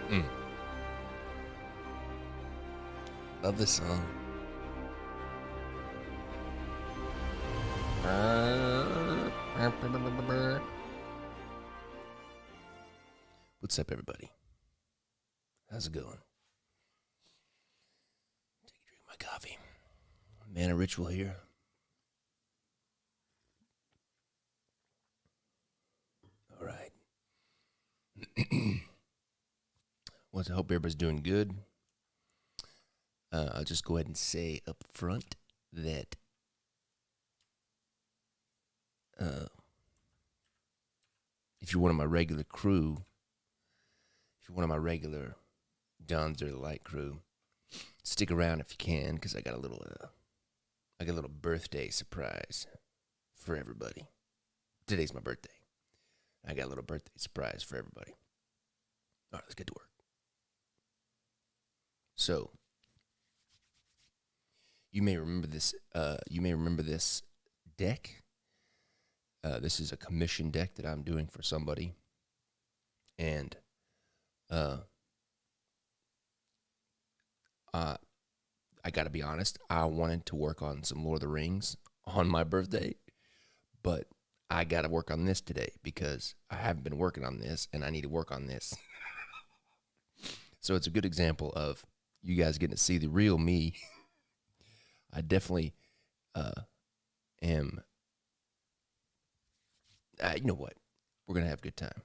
Mm. Love this song. What's up, everybody? How's it going? Take a drink of my coffee. Mana Ritual here. All right. Well, I hope everybody's doing good. I'll just go ahead and say up front that if you're one of my regular crew, if you're one of my regular John's Dirty Light crew, stick around if you can, because I got a little birthday surprise for everybody. Today's my birthday. I got a little birthday surprise for everybody. All right, let's get to work. So, you may remember this. Deck. This is a commission deck that I'm doing for somebody, and I got to be honest. I wanted to work on some Lord of the Rings on my birthday, but I got to work on this today because I haven't been working on this, and I need to work on this. So it's a good example of you guys getting to see the real me. I definitely am. You know what? We're gonna have a good time.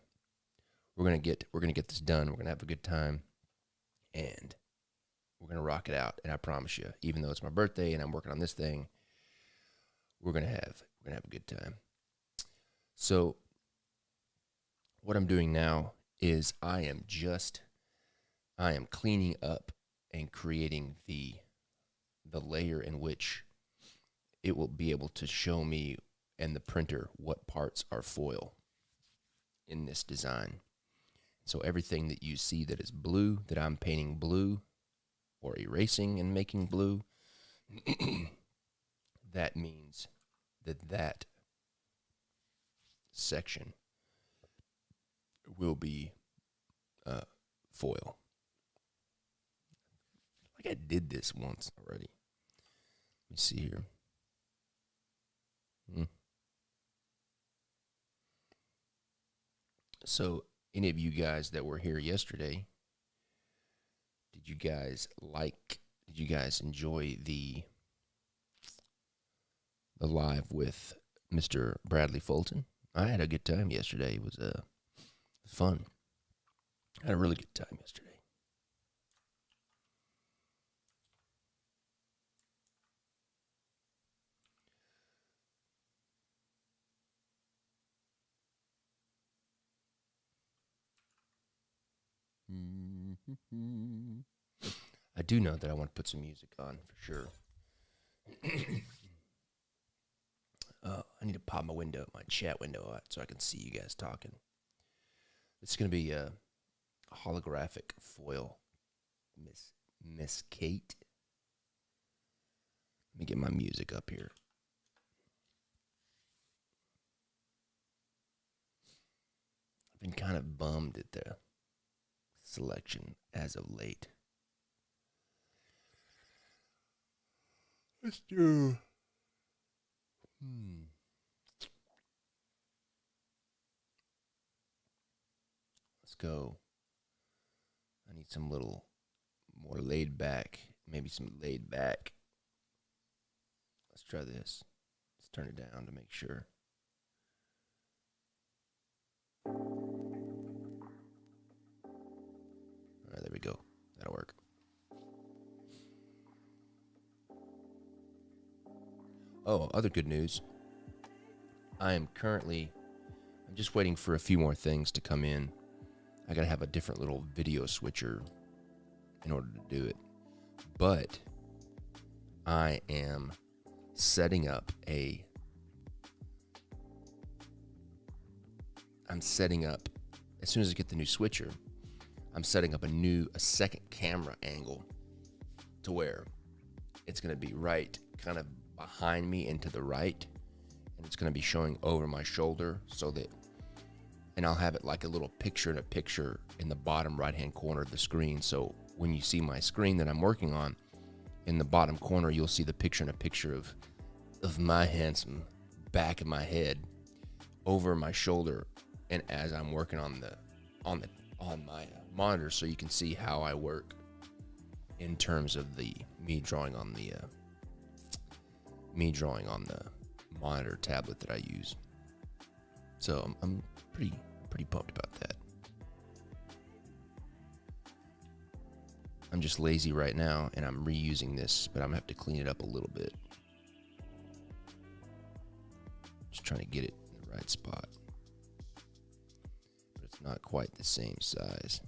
We're gonna get this done. We're gonna have a good time, and we're gonna rock it out. And I promise you, even though it's my birthday and I'm working on this thing, we're gonna have a good time. So, what I'm doing now is I am cleaning up and creating the layer in which it will be able to show me and the printer what parts are foil in this design. So everything that you see that is blue, that I'm painting blue or erasing and making blue, that means that section will be foil. Like I did this once already. Let me see here. So, any of you guys that were here yesterday, did you guys enjoy the live with Mr. Bradley Fulton? I had a good time yesterday. It was fun. I had a really good time yesterday. I do know that I want to put some music on for sure. I need to pop my chat window out so I can see you guys talking. It's going to be a holographic foil, Miss Kate. Let me get my music up here. I've been kind of bummed at the selection as of late. Let's do. Let's go. I need some little more laid back. Maybe some laid back. Let's try this. Let's turn it down to make sure. All right, there we go. That'll work. Oh, other good news. I'm just waiting for a few more things to come in. I gotta have a different little video switcher in order to do it. But I am setting up as soon as I get the new switcher, I'm setting up a second camera angle to where it's gonna be right kind of behind me and to the right, and it's going to be showing over my shoulder so that and I'll have it like a little picture in a picture in the bottom right-hand corner of the screen. So when you see my screen that I'm working on, in the bottom corner, you'll see the picture in a picture of my handsome back of my head over my shoulder, and as I'm working on my monitor, so you can see how I work in terms of me drawing on the monitor tablet that I use. So I'm pretty pumped about that. I'm just lazy right now, and I'm reusing this, but I'm gonna have to clean it up a little bit. Just trying to get it in the right spot, but it's not quite the same size.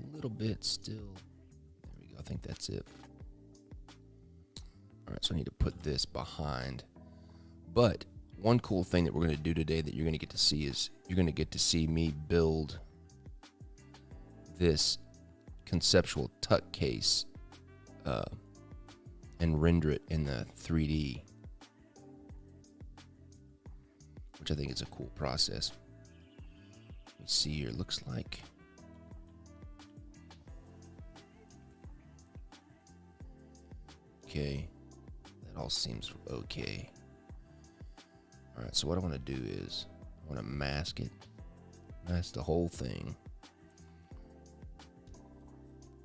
A little bit still. There we go. I think that's it. All right, so I need to put this behind. But one cool thing that we're going to do today that you're going to get to see is you're going to get to see me build this conceptual tuck case and render it in the 3D, which I think is a cool process. Let's see here. Looks like okay. That all seems okay. All right, so what I want to do is I want to mask it. Mask the whole thing.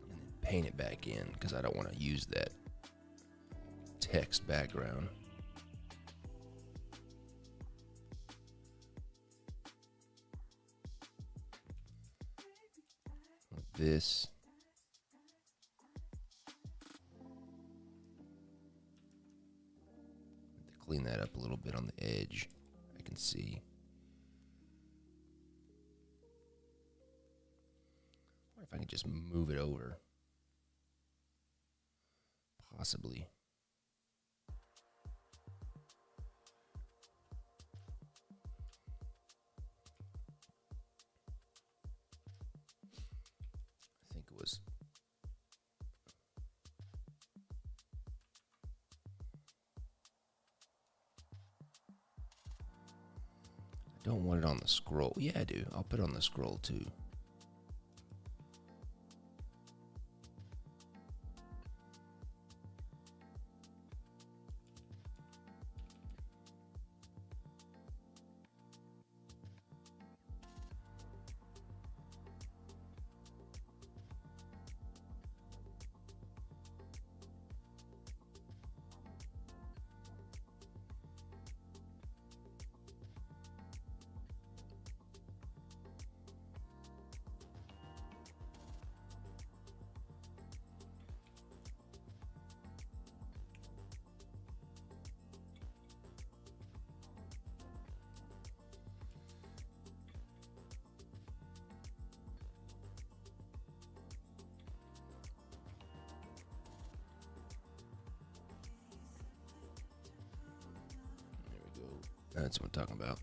And then paint it back in because I don't want to use that text background. Like this. Clean that up a little bit on the edge. I can see. Or if I can just move it over. Possibly. I think it was. I don't want it on the scroll. Yeah, I do. I'll put it on the scroll too. That's what I'm talking about.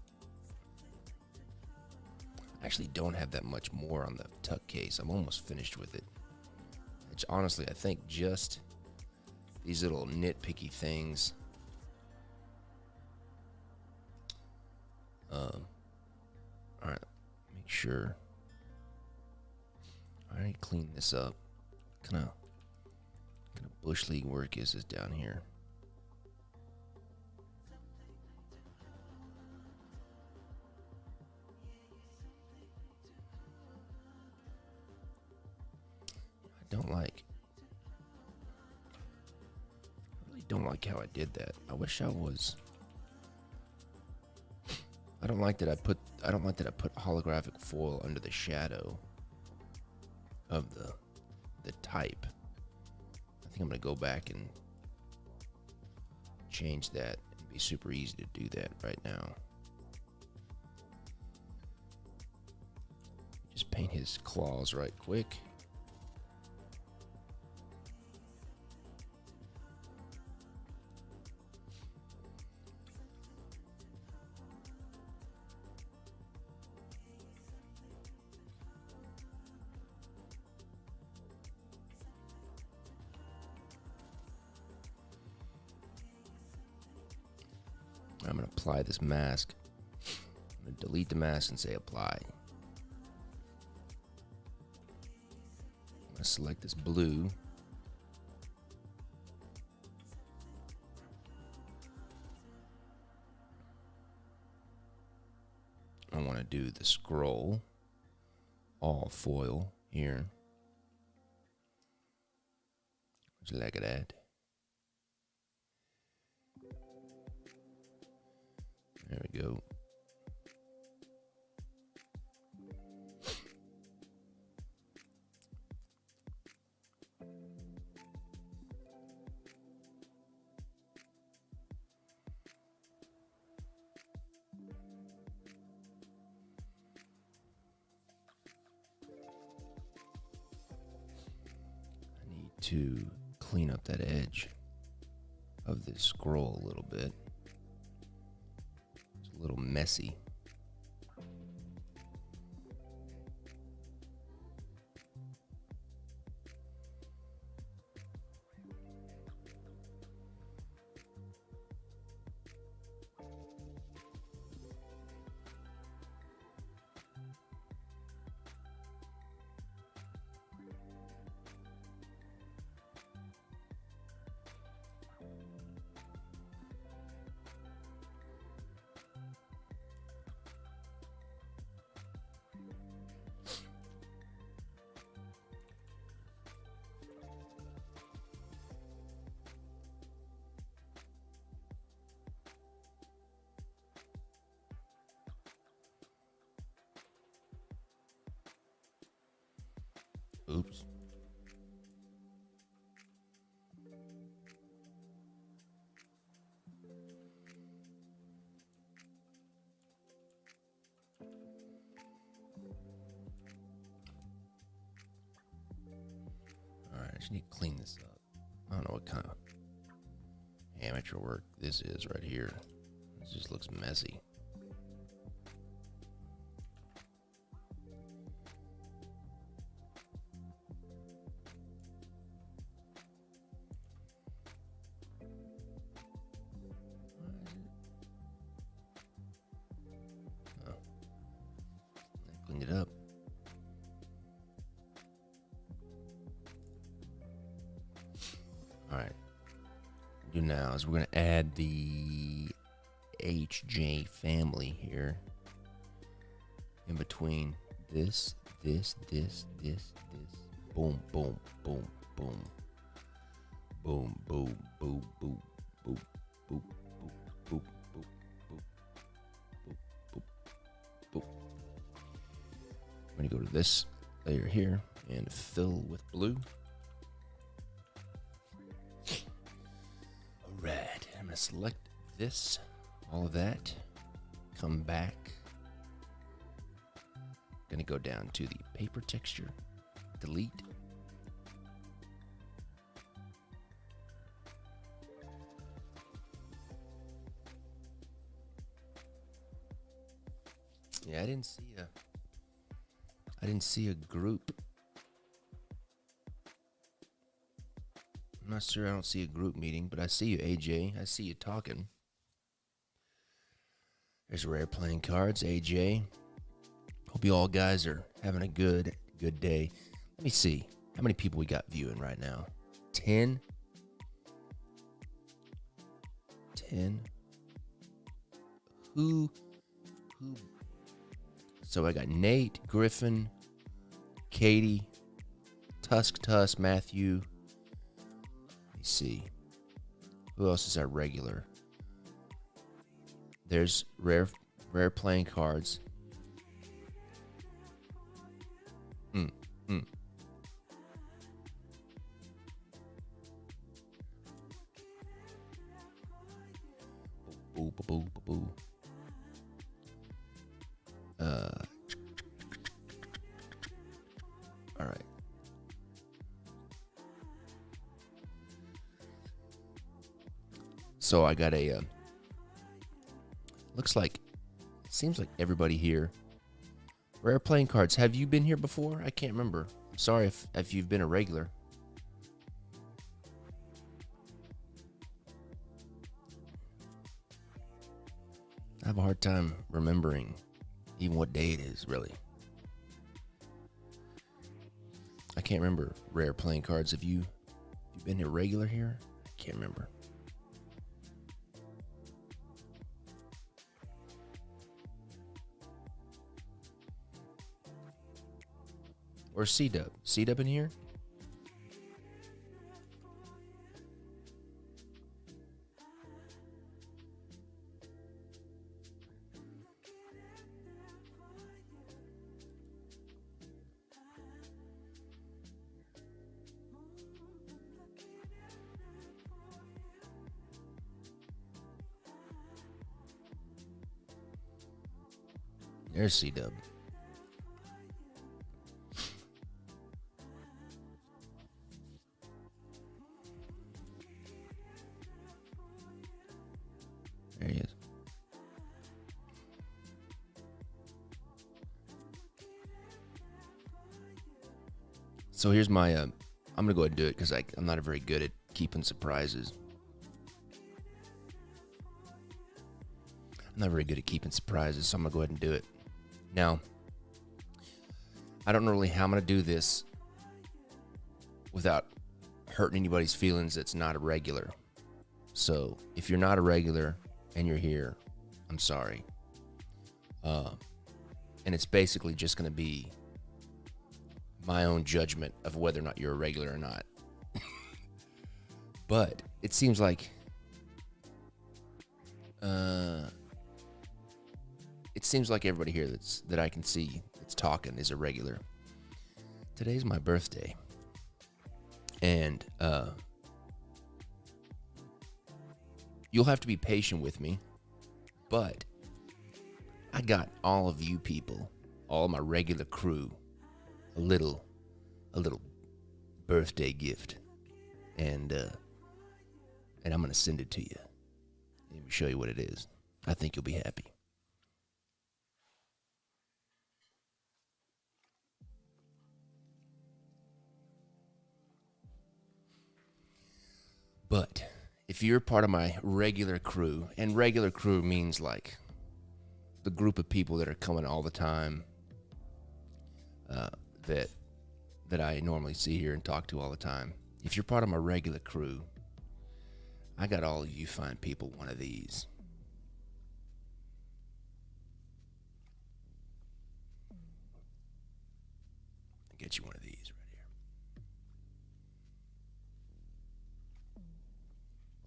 I actually don't have that much more on the tuck case. I'm almost finished with it. Which honestly, I think just these little nitpicky things. All right, make sure. I already cleaned this up. Kind of bush league work is down here. I really don't like how I did that. I wish I was. I don't like that I put holographic foil under the shadow of the type. I think I'm gonna go back and change that. It'd be super easy to do that right now. Just paint his claws right quick. I'm going to apply this mask. I'm going to delete the mask and say apply. I'm going to select this blue. I want to do the scroll, all foil here. Just like that. There we go. I need to clean up that edge of this scroll a little bit. It's a little messy. Oops. Alright, I just need to clean this up. I don't know what kind of amateur work this is right here. This just looks messy. Cleaned it up. All right. What we'll do now is we're going to add the HJ family here in between this. Boom, boom, boom, boom. Boom, boom, boom, boom, boom, boom, boom, boom, boom, boom, boom, boom. I'm going to go to this layer here and fill with blue. Alright, I'm going to select this, all of that, come back. Going to go down to the paper texture, delete. Yeah, I didn't see a group. I'm not sure. I don't see a group meeting, but I see you, AJ. I see you talking. There's Rare Playing Cards, AJ. Hope you all guys are having a good day. Let me see how many people we got viewing right now. 10. Who? So I got Nate, Griffin, Katie, Tusk, Matthew. Let me see. Who else is our regular? There's Rare Playing Cards. Boo, boo, boo, boo, boo. All right. So I got a, seems like everybody here. Rare Playing Cards. Have you been here before? I can't remember. I'm sorry if you've been a regular. I have a hard time remembering even what day it is, really. I can't remember Rare playing cards. Have you been here regular here? I can't remember. Or C-Dub. C-Dub in here? There's C-Dub. There he is. So here's my, I'm going to go ahead and do it because I'm not very good at keeping surprises. I'm not very good at keeping surprises, so I'm going to go ahead and do it. Now, I don't know really how I'm going to do this without hurting anybody's feelings that's not a regular. So if you're not a regular and you're here, I'm sorry. And it's basically just going to be my own judgment of whether or not you're a regular or not. But it seems like everybody here that I can see that's talking is a regular. Today's my birthday. And you'll have to be patient with me, but I got all of you people, all my regular crew, a little birthday gift, and I'm gonna send it to you. Let me show you what it is. I think you'll be happy. But if you're part of my regular crew, and regular crew means like the group of people that are coming all the time, that I normally see here and talk to all the time. If you're part of my regular crew, I got all of you fine people one of these. I'll get you one of these right here.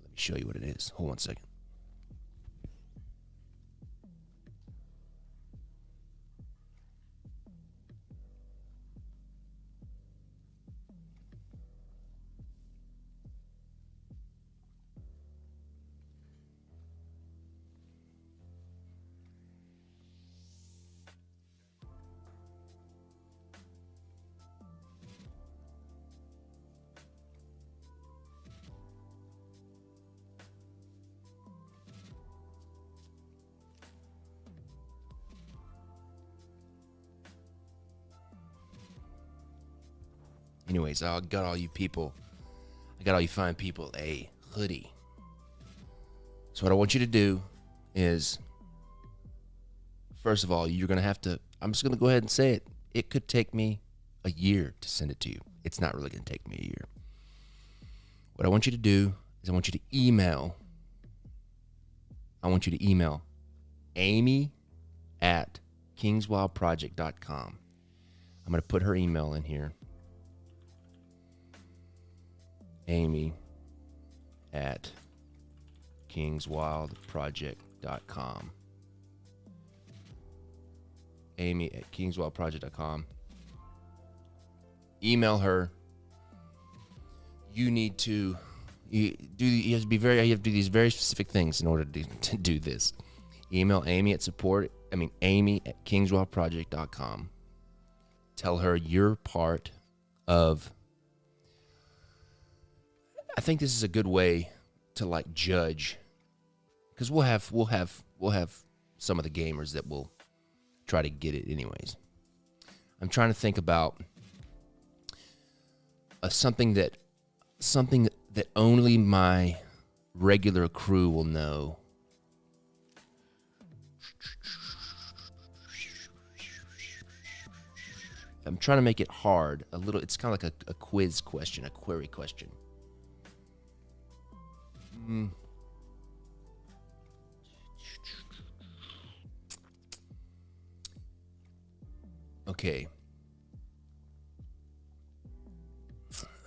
Let me show you what it is. Hold on a second. Anyways, I got all you fine people a hoodie. So what I want you to do is, first of all, I'm just going to go ahead and say it. It could take me a year to send it to you. It's not really going to take me a year. What I want you to do is I want you to email Amy@kingswildproject.com. I'm going to put her email in here. Amy@kingswildproject.com. Amy@kingswildproject.com. Email her. You have to do these very specific things in order to do this. Email Amy at Amy@kingswildproject.com. Tell her you're part of. I think this is a good way to like judge, because we'll have some of the gamers that will try to get it anyways. I'm trying to think about something that only my regular crew will know. I'm trying to make it hard a little. It's kind of like a quiz question, a query question. Okay.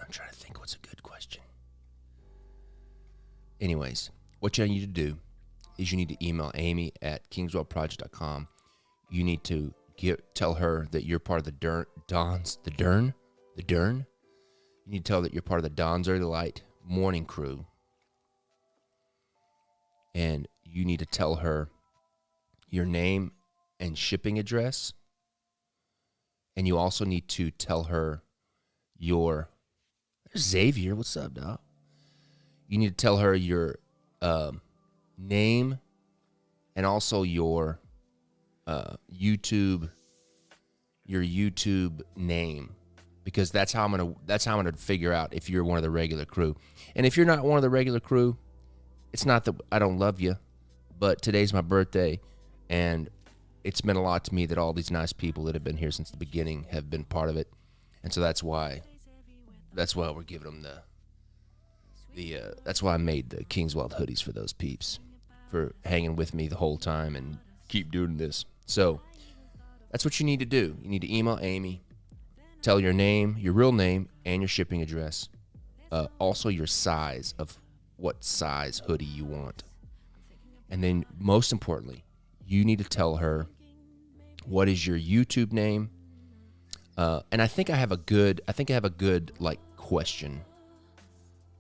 I'm trying to think what's a good question. Anyways, what you need to do is you need to email Amy at kingswellproject.com. You need to tell her that you're part of the Dern. You need to tell her that you're part of the Don's Early Light morning crew. And you need to tell her your name and shipping address. And you also need to tell her there's Xavier. What's up, dog? You need to tell her your name and also your YouTube name, because that's how I'm gonna figure out if you're one of the regular crew. And if you're not one of the regular crew, it's not that I don't love you, but today's my birthday, and it's meant a lot to me that all these nice people that have been here since the beginning have been part of it, and so that's why we're giving them that's why I made the Kingswell hoodies for those peeps, for hanging with me the whole time and keep doing this. So that's what you need to do. You need to email Amy, tell your name, your real name, and your shipping address. Also your size of what size hoodie you want. And then most importantly, you need to tell her what is your YouTube name. And I think I have a good like question.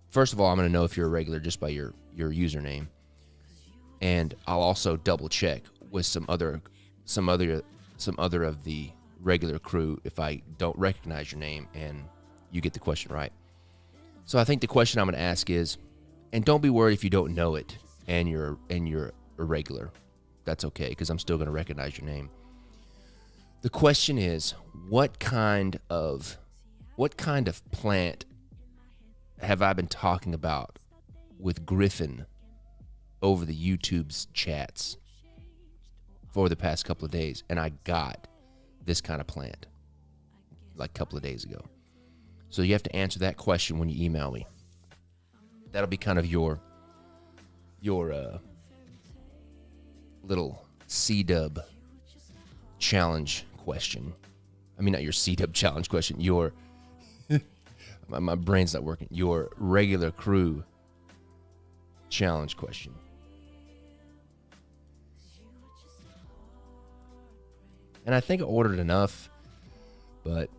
First of all, I'm going to know if you're a regular just by your username. And I'll also double check with some other of the regular crew if I don't recognize your name and you get the question right. So I think the question I'm going to ask is, and don't be worried if you don't know it and you're a regular. That's okay, because I'm still going to recognize your name. The question is, what kind of plant have I been talking about with Griffin over the YouTube's chats for the past couple of days? And I got this kind of plant like a couple of days ago. So you have to answer that question when you email me. That'll be kind of your little C-dub challenge question. I mean, not your C-dub challenge question. Your my brain's not working. Your regular crew challenge question. And I think I ordered enough, but,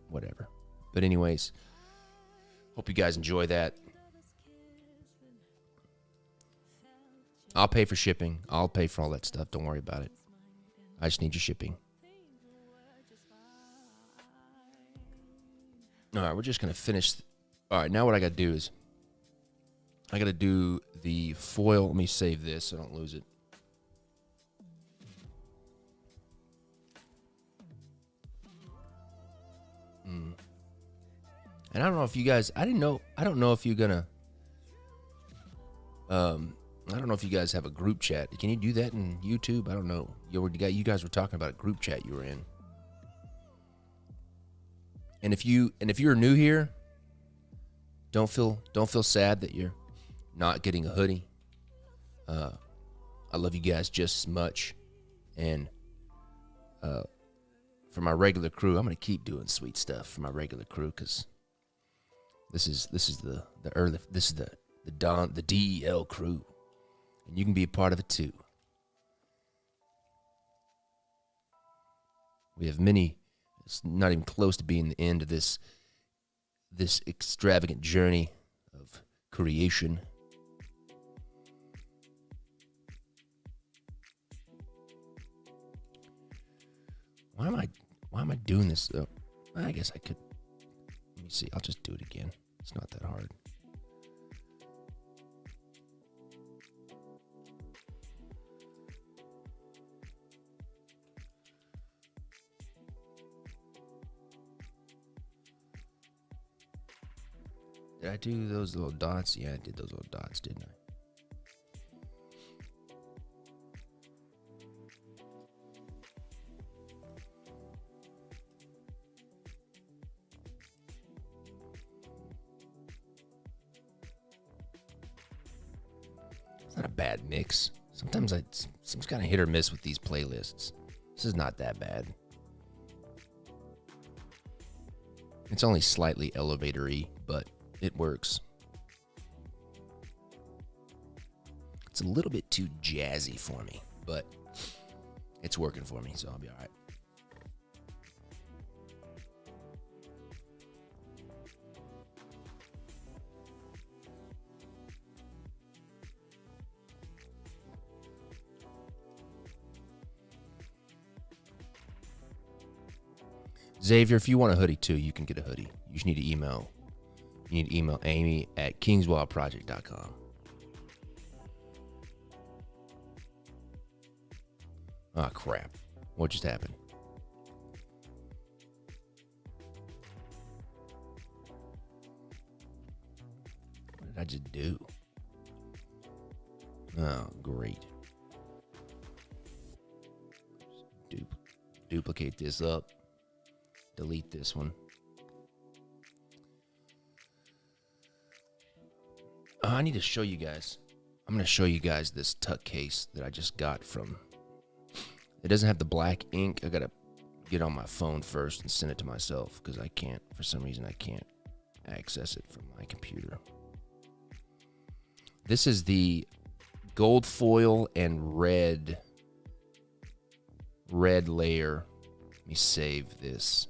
whatever. But anyways, hope you guys enjoy that. I'll pay for shipping. I'll pay for all that stuff. Don't worry about it. I just need your shipping. All right, we're just going to finish. All right, now what I got to do is I got to do the foil. Let me save this so I don't lose it. And I don't know if you guys, I don't know if you're gonna, I don't know if you guys have a group chat. Can you do that in YouTube? I don't know. You guys were talking about a group chat you were in. And if you're new here, don't feel sad that you're not getting a hoodie. I love you guys just as much. And for my regular crew, I'm gonna keep doing sweet stuff for my regular crew, because this is the DEL crew, and you can be a part of it too. We have many. It's not even close to being the end of this extravagant journey of creation. Why am I doing this though? I guess I could. Let me see. I'll just do it again. It's not that hard. Did I do those little dots? Yeah, I did those little dots, didn't I? It's not a bad mix. Sometimes some kind of hit or miss with these playlists. This is not that bad. It's only slightly elevator-y, but it works. It's a little bit too jazzy for me, but it's working for me, so I'll be all right. Xavier, if you want a hoodie too, you can get a hoodie. You just need to email. You need to email Amy at kingswildproject.com. Oh, crap. What just happened? What did I just do? Oh, great. Duplicate this up. Delete this one. I need to show you guys. I'm going to show you guys this tuck case that I just got from. It doesn't have the black ink. I got to get on my phone first and send it to myself because I can't, for some reason, I can't access it from my computer. This is the gold foil and red layer. Let me save this.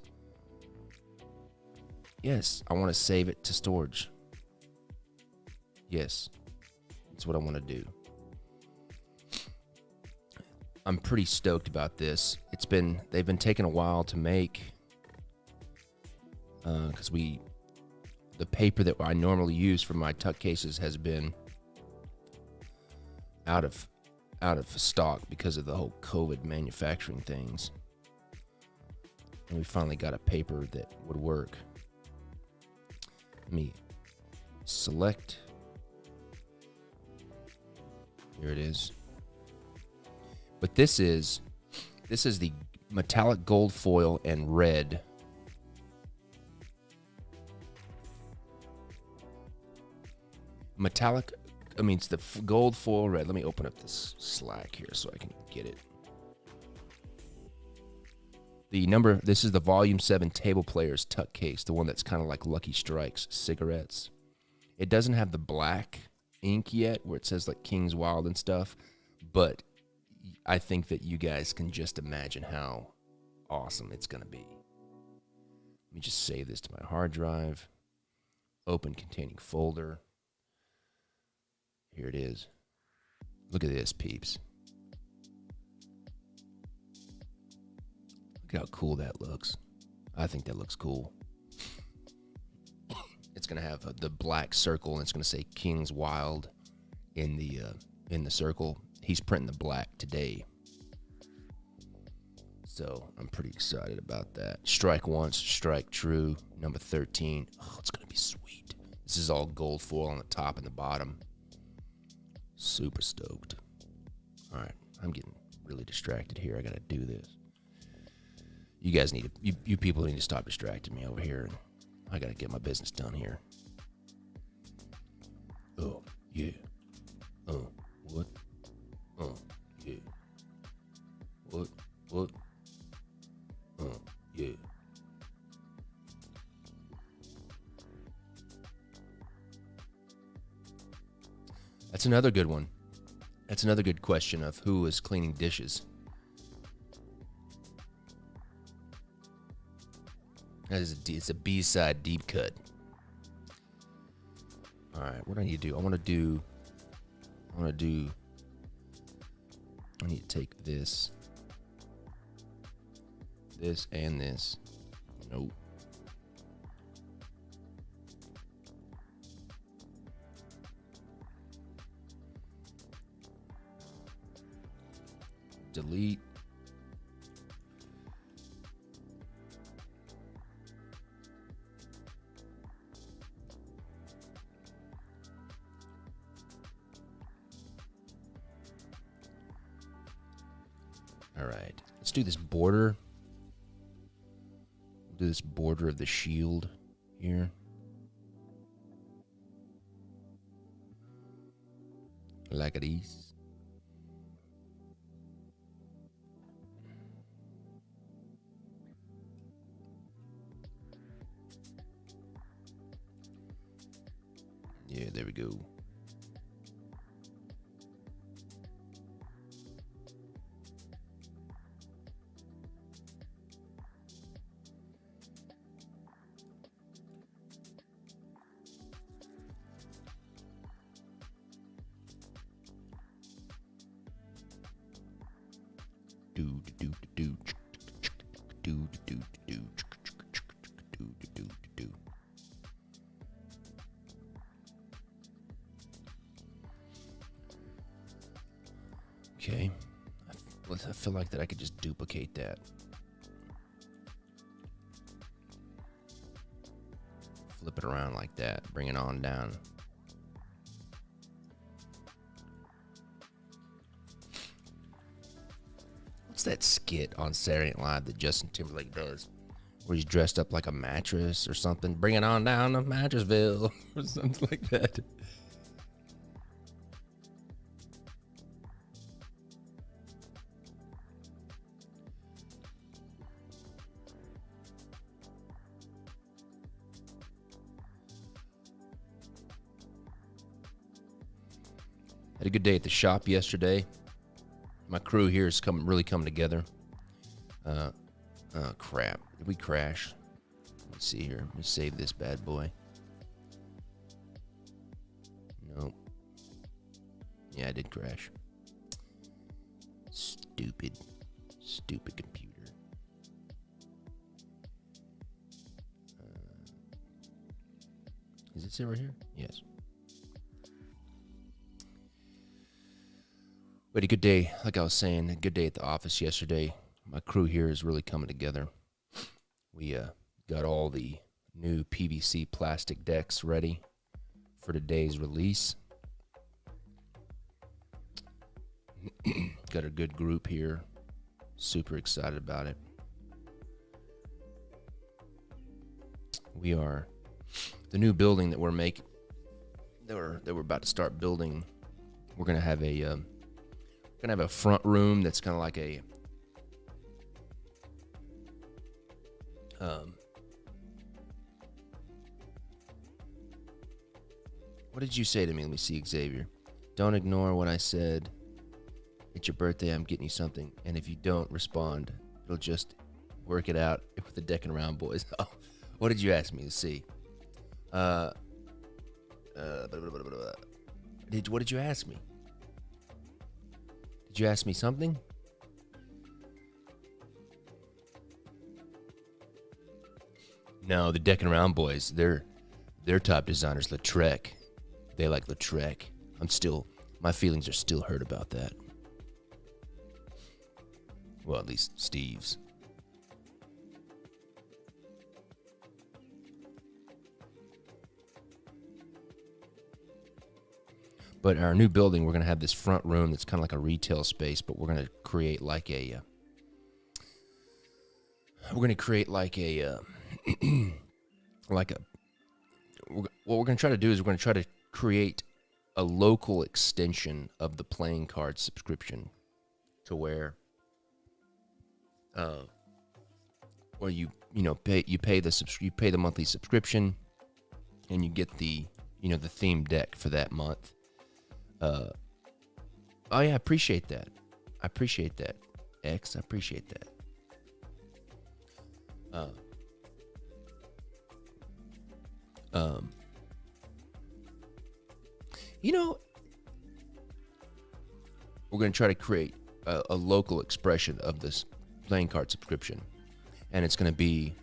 Yes, I want to save it to storage. Yes, that's what I want to do. I'm pretty stoked about this. They've been taking a while to make because the paper that I normally use for my tuck cases has been out of stock because of the whole COVID manufacturing things. And we finally got a paper that would work. Let me select. Here it is. But this is the metallic gold foil and red. Metallic, I mean, it's the gold foil red. Let me open up this Slack here so I can get it. This is the Volume 7 Table Players Tuck Case, the one that's kind of like Lucky Strikes cigarettes. It doesn't have the black ink yet where it says like King's Wild and stuff, but I think that you guys can just imagine how awesome it's going to be. Let me just save this to my hard drive. Open containing folder. Here it is. Look at this, peeps. Look how cool that looks. I think that looks cool. It's going to have the black circle, and it's going to say King's Wild in the circle. He's printing the black today. So I'm pretty excited about that. Strike once, strike true. Number 13. Oh, it's going to be sweet. This is all gold foil on the top and the bottom. Super stoked. All right. I'm getting really distracted here. I got to do this. You guys need to, you people need to stop distracting me over here. I got to get my business done here. Oh, yeah. Oh, what? Oh, yeah. What? Oh, yeah. That's another good one. That's another good question of who is cleaning dishes. It's a B-side deep cut. All right, what do I need to do? I need to take this and this. Nope. Delete. All right, let's do this border. Do this border of the shield here. Like these. Yeah, there we go. Do do do do do do do. Okay, I feel like that I could just duplicate that. Flip it around like that, bring it on down. What's that skit on Saturday Night Live that Justin Timberlake does, where he's dressed up like a mattress or something? Bring it on down to Mattressville or something like that. Had a good day at the shop yesterday. My crew here is really coming together. Oh crap! Did we crash? Let's see here. Let me save this bad boy. Nope. Yeah, I did crash. Stupid computer. Is it right here? Yes. We had a good day, like I was saying, a good day at the office yesterday. My crew here is really coming together. We got all the new PVC plastic decks ready for today's release. Got a good group here. Super excited about it. We are the new building that we're making. That we're about to start building. We're gonna have a front room that's kind of like a what did you say to me? Let me see, Xavier. Don't ignore what I said. It's your birthday. I'm getting you something. And if you don't respond, it'll just work it out with the Decking Around boys. Oh, what did you ask me? Let's see. What did you ask me? Did you ask me something? No, the Decking Around boys, their top designer's Lautrec. They like Lautrec. My feelings are still hurt about that. Well, at least Steve's. But our new building, we're going to have this front room that's kind of like a retail space, but we're going to create like a what we're going to try to do is we're going to try to create a local extension of the playing card subscription to where you pay the monthly subscription and you get the themed deck for that month. Oh yeah, I appreciate that. X, I appreciate that. We're going to try to create a local expression of this playing card subscription, and it's going to be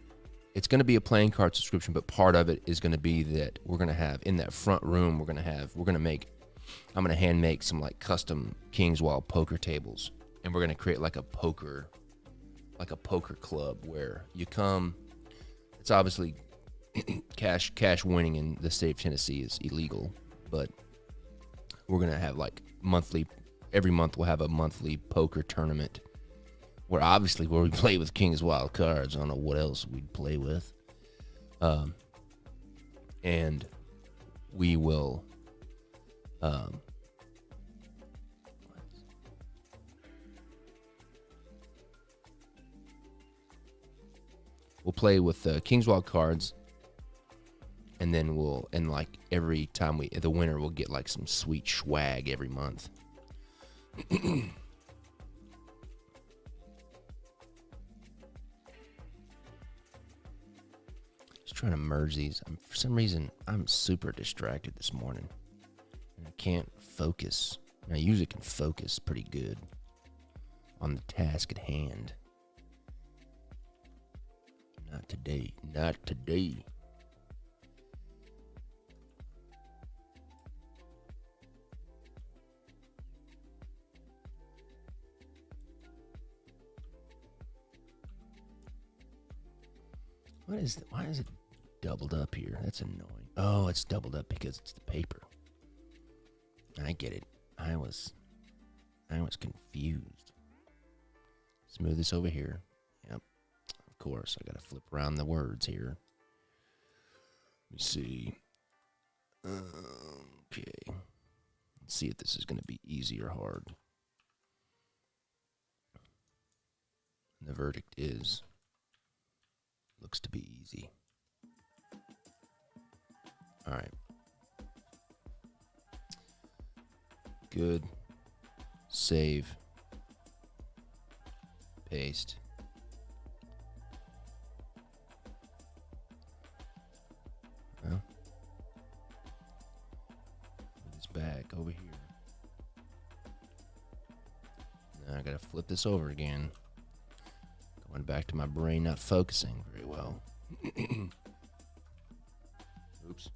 a playing card subscription, but part of it is going to be that we're going to have in that front room. I'm going to hand make some like custom King's Wild poker tables, and we're going to create like a poker club where you come. It's obviously cash winning in the state of Tennessee is illegal, but we're going to have like every month we'll have a monthly poker tournament where we play with King's Wild cards. I don't know what else we'd play with. And we will We'll play with King's Wild cards, and then like every time the winner will get like some sweet swag every month. Just trying to merge these. For some reason, I'm super distracted this morning, and I can't focus. And I usually can focus pretty good on the task at hand. Not today. Not today. Why is it doubled up here? That's annoying. Oh, it's doubled up because it's the paper. I get it. I was confused. Smooth this over here. Yep. Of course, I gotta flip around the words here. Let me see. Okay. Let's see if this is gonna be easy or hard. And the verdict is, looks to be easy. All right. Good. Save. Paste. Well, move this back over here. Now I gotta flip this over again. Going back to my brain not focusing very well. Oops.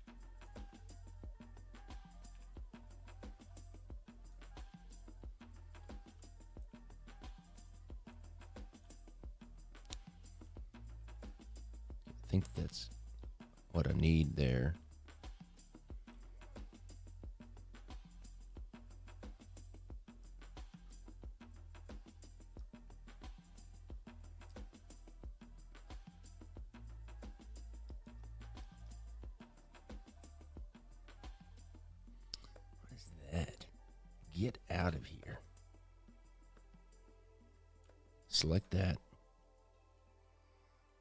I think that's what I need there. What is that? Get out of here. Select that.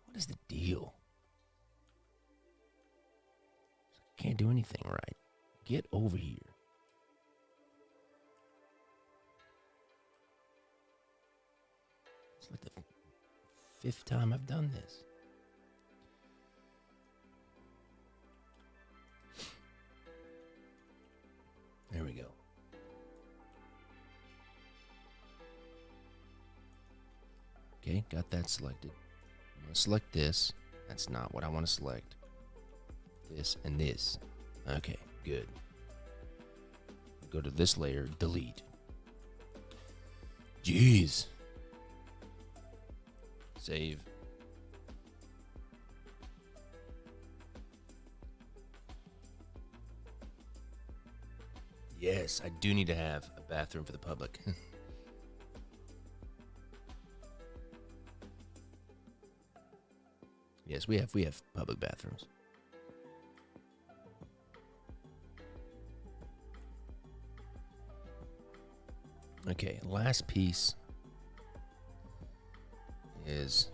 What is the deal? Can't do anything right. Get over here. It's like the 5th time I've done this. There we go. Okay, got that selected. I'm going to select this. That's not what I want to select. This and this. Okay, good. Go to this layer, delete. Jeez. Save. Yes, I do need to have a bathroom for the public. Yes, we have public bathrooms. Okay, last piece is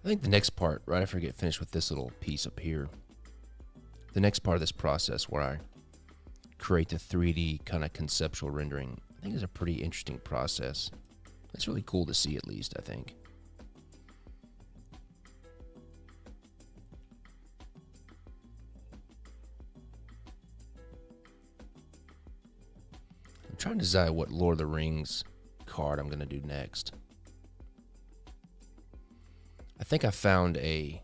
I think the next part, right after I get finished with this little piece up here, the next part of this process where I create the 3D kind of conceptual rendering, I think is a pretty interesting process. It's really cool to see, at least, I think. I'm trying to decide what Lord of the Rings card I'm going to do next. I think I found a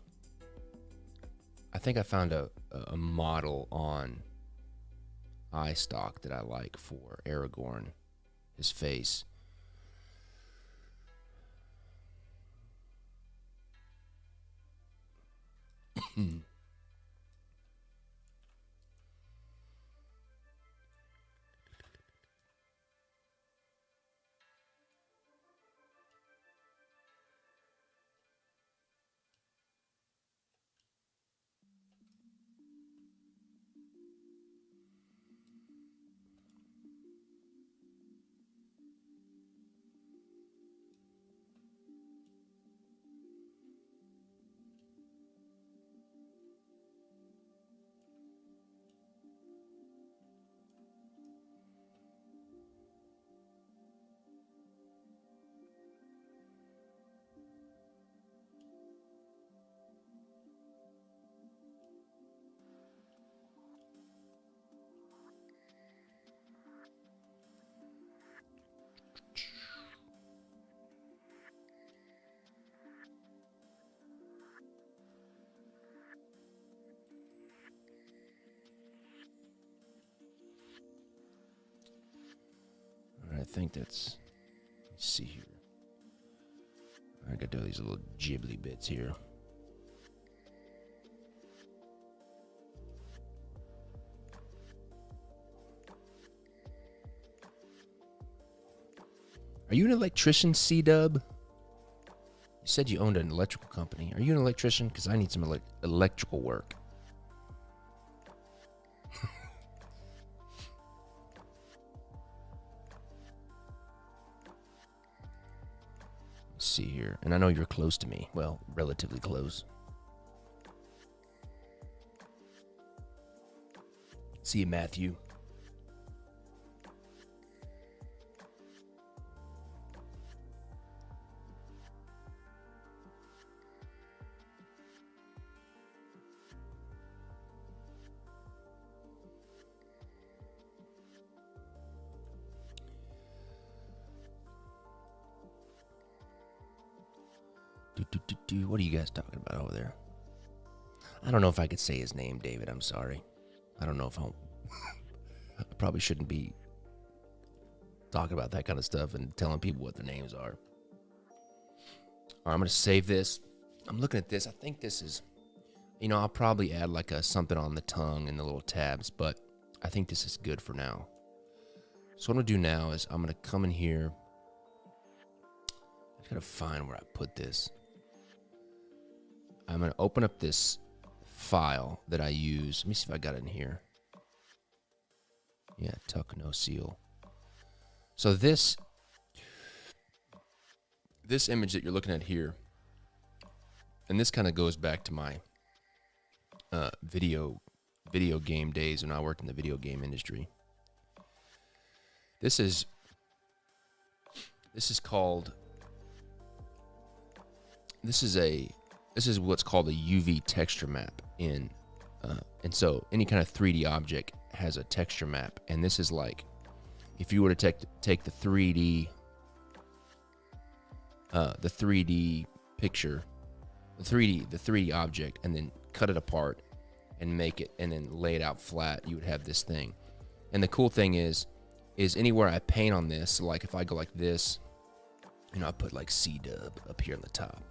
model on iStock that I like for Aragorn, his face. I think that's, let's see here. I got to do these little jibbly bits here. Are you an electrician, C-Dub? You said you owned an electrical company. Are you an electrician? Because I need some electrical work. Let's see here. And I know you're close to me. Well, relatively close. See you, Matthew. What are you guys talking about over there? I don't know if I could say his name, David. I'm sorry. I don't know if I probably shouldn't be talking about that kind of stuff and telling people what the names are. All right, I'm going to save this. I'm looking at this. I think this is, I'll probably add like something on the tongue and the little tabs, but I think this is good for now. So what I'm going to do now is I'm going to come in here. I got to find where I put this. I'm going to open up this file that I use. Let me see if I got it in here. Yeah, tuck, no seal. So this image that you're looking at here, and this kind of goes back to my video game days when I worked in the video game industry. This is what's called a UV texture map and so any kind of 3D object has a texture map, and this is like if you were to take the 3D picture, the 3D object, and then cut it apart and make it and then lay it out flat, you would have this thing. And the cool thing is anywhere I paint on this, so like if I go like this, I put like C-Dub up here on the top.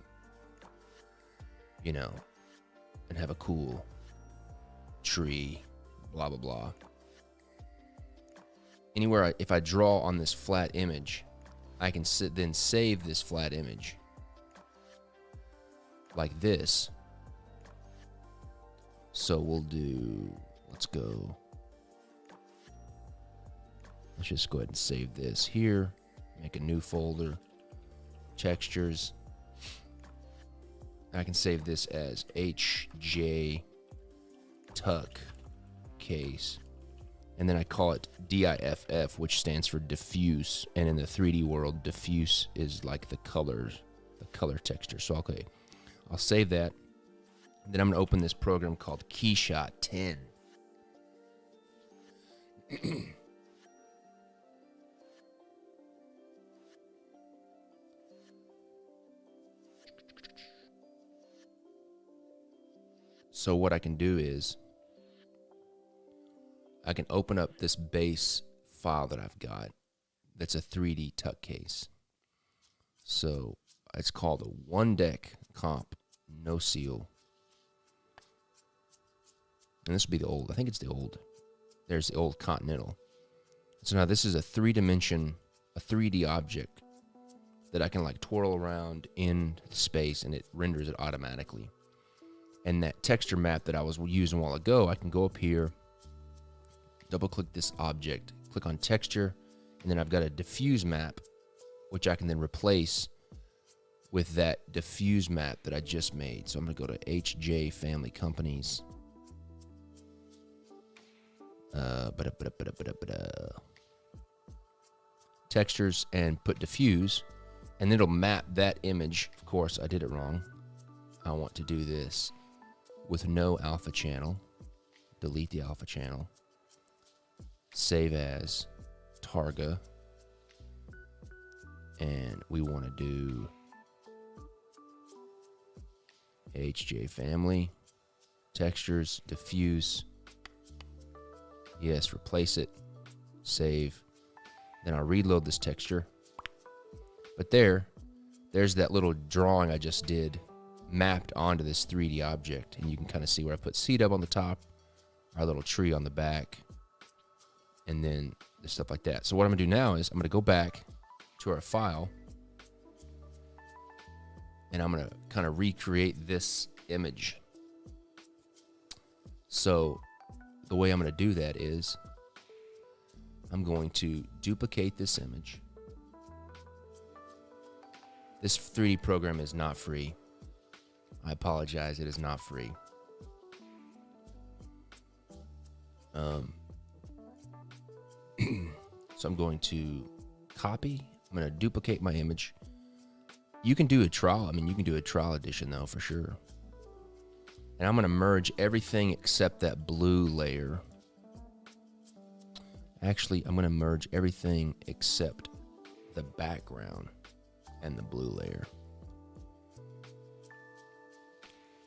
And have a cool tree, blah, blah, blah. Anywhere, if I draw on this flat image, I can then save this flat image like this. So let's just go ahead and save this here, make a new folder, textures. I can save this as HJ Tuck case. And then I call it DIFF, which stands for diffuse. And in the 3D world, diffuse is like the color texture. So, okay, I'll save that. Then I'm going to open this program called KeyShot 10. So what I can do is I can open up this base file that I've got that's a 3D tuck case. So it's called a one deck comp no seal. And this would be the old, I think it's the old. There's the old Continental. So now this is a 3D object that I can like twirl around in space and it renders it automatically. And that texture map that I was using a while ago, I can go up here, double click this object, click on texture, and then I've got a diffuse map, which I can then replace with that diffuse map that I just made. So I'm gonna go to HJ Family Companies. Textures and put diffuse, and it'll map that image. Of course, I did it wrong. I want to do this with no alpha channel. Delete the alpha channel. Save as Targa. And we want to do HJ Family. Textures, diffuse. Yes, replace it. Save. Then I'll reload this texture. But there's that little drawing I just did mapped onto this 3D object. And you can kind of see where I put C-dub on the top, our little tree on the back, and then the stuff like that. So what I'm gonna do now is I'm gonna go back to our file and I'm gonna kind of recreate this image. So the way I'm gonna do that is I'm going to duplicate this image. This 3D program is not free. I apologize, it is not free. So I'm going to copy. I'm going to duplicate my image. You can do a trial. I mean, you can do a trial edition though, for sure. And I'm going to merge everything except that blue layer. Actually, I'm going to merge everything except the background and the blue layer.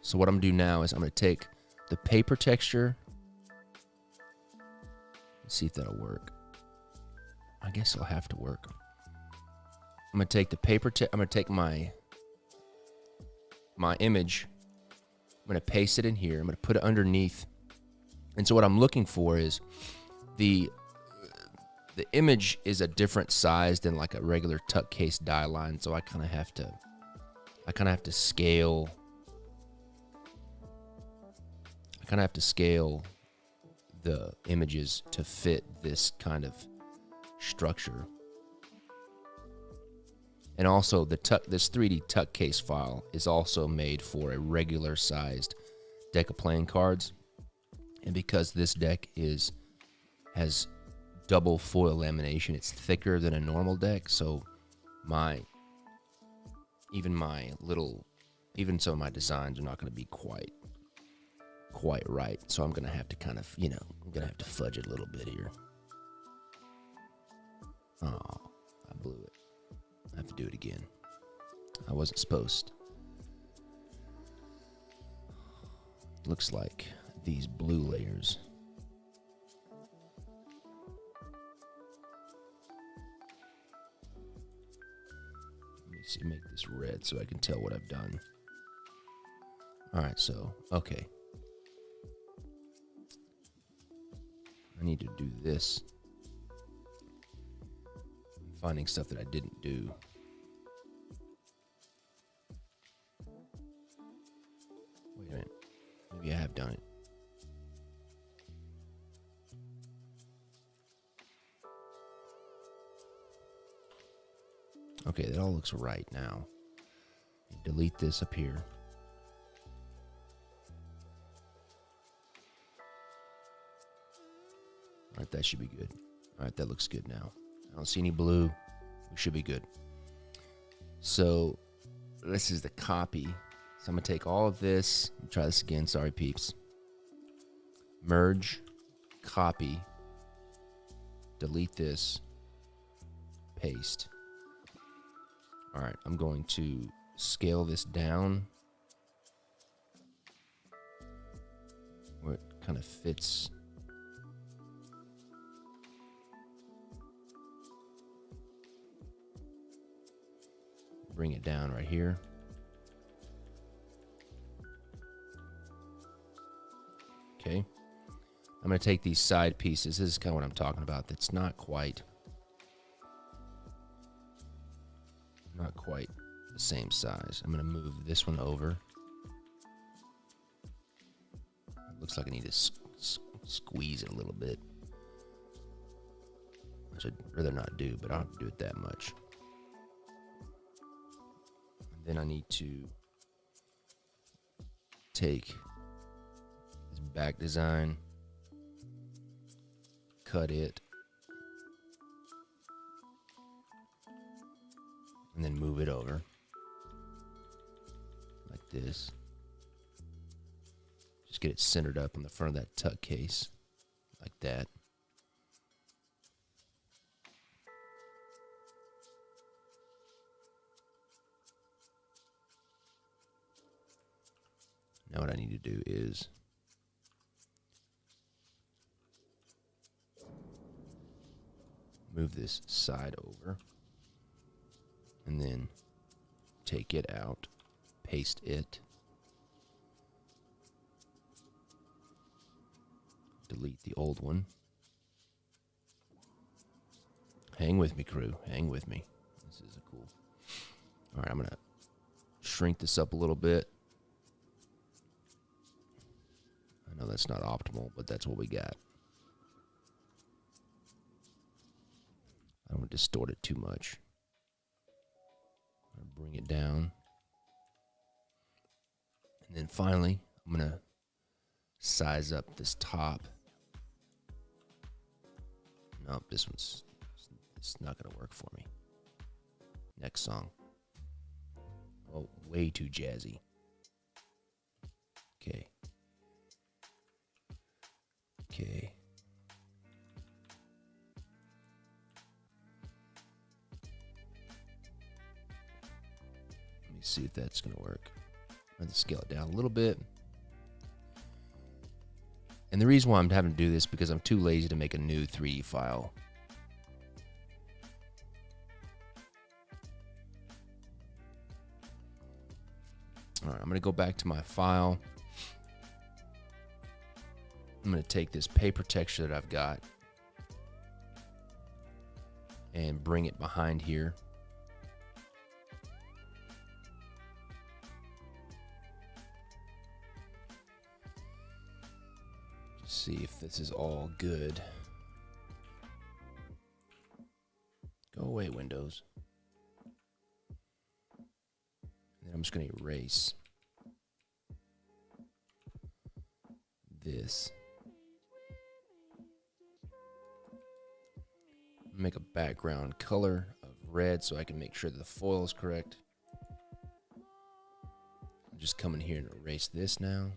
So what I'm going to do now is I'm going to take the paper texture. Let's see if that'll work. I guess it'll have to work. I'm going to take the paper, I'm going to take my image. I'm going to paste it in here. I'm going to put it underneath. And so what I'm looking for is the image is a different size than like a regular tuck case die line. So I kind of have to scale. I kind of have to scale the images to fit this kind of structure. And also this 3D tuck case file is also made for a regular sized deck of playing cards. And because this deck has double foil lamination, it's thicker than a normal deck. So even some of my designs are not going to be quite right. So I'm going to have to kind of, I'm going to have to fudge it a little bit here. Oh, I blew it. I have to do it again. I wasn't supposed. Looks like these blue layers. Let me see, make this red so I can tell what I've done. All right, so, okay. I need to do this. I'm finding stuff that I didn't do. Wait a minute. Maybe I have done it. Okay, that all looks right now. Delete this up here. All right, that should be good. All right, that looks good now. I don't see any blue. We should be good. So this is the copy. So I'm going to take all of this. Let me try this again. Sorry, peeps. Merge, copy, delete this, paste. All right, I'm going to scale this down. where it kind of fits. Bring it down right here. Okay. I'm going to take these side pieces. This is kind of what I'm talking about. That's not quite the same size. I'm going to move this one over. It looks like I need to squeeze it a little bit, which I'd rather not do, but I don't have to do it that much. And then I need to take this back design, cut it, and then move it over like this. Just get it centered up in the front of that tuck case like that. Now what I need to do is move this side over and then take it out, paste it, delete the old one. Hang with me, crew. Hang with me. This is a cool. All right, I'm going to shrink this up a little bit. I know that's not optimal, but that's what we got. I don't want to distort it too much. I'm going to bring it down. And then finally, I'm going to size up this top. Nope, this one's it's not going to work for me. Next song. Oh, way too jazzy. Okay. Okay. Let me see if that's going to work. I'm going to scale it down a little bit. And the reason why I'm having to do this is because I'm too lazy to make a new 3D file. All right, I'm going to go back to my file. I'm going to take this paper texture that I've got and bring it behind here. Just see if this is all good. Go away, Windows. And then I'm just going to erase this. Make a background color of red so I can make sure that the foil is correct. I'm just come in here and erase this now.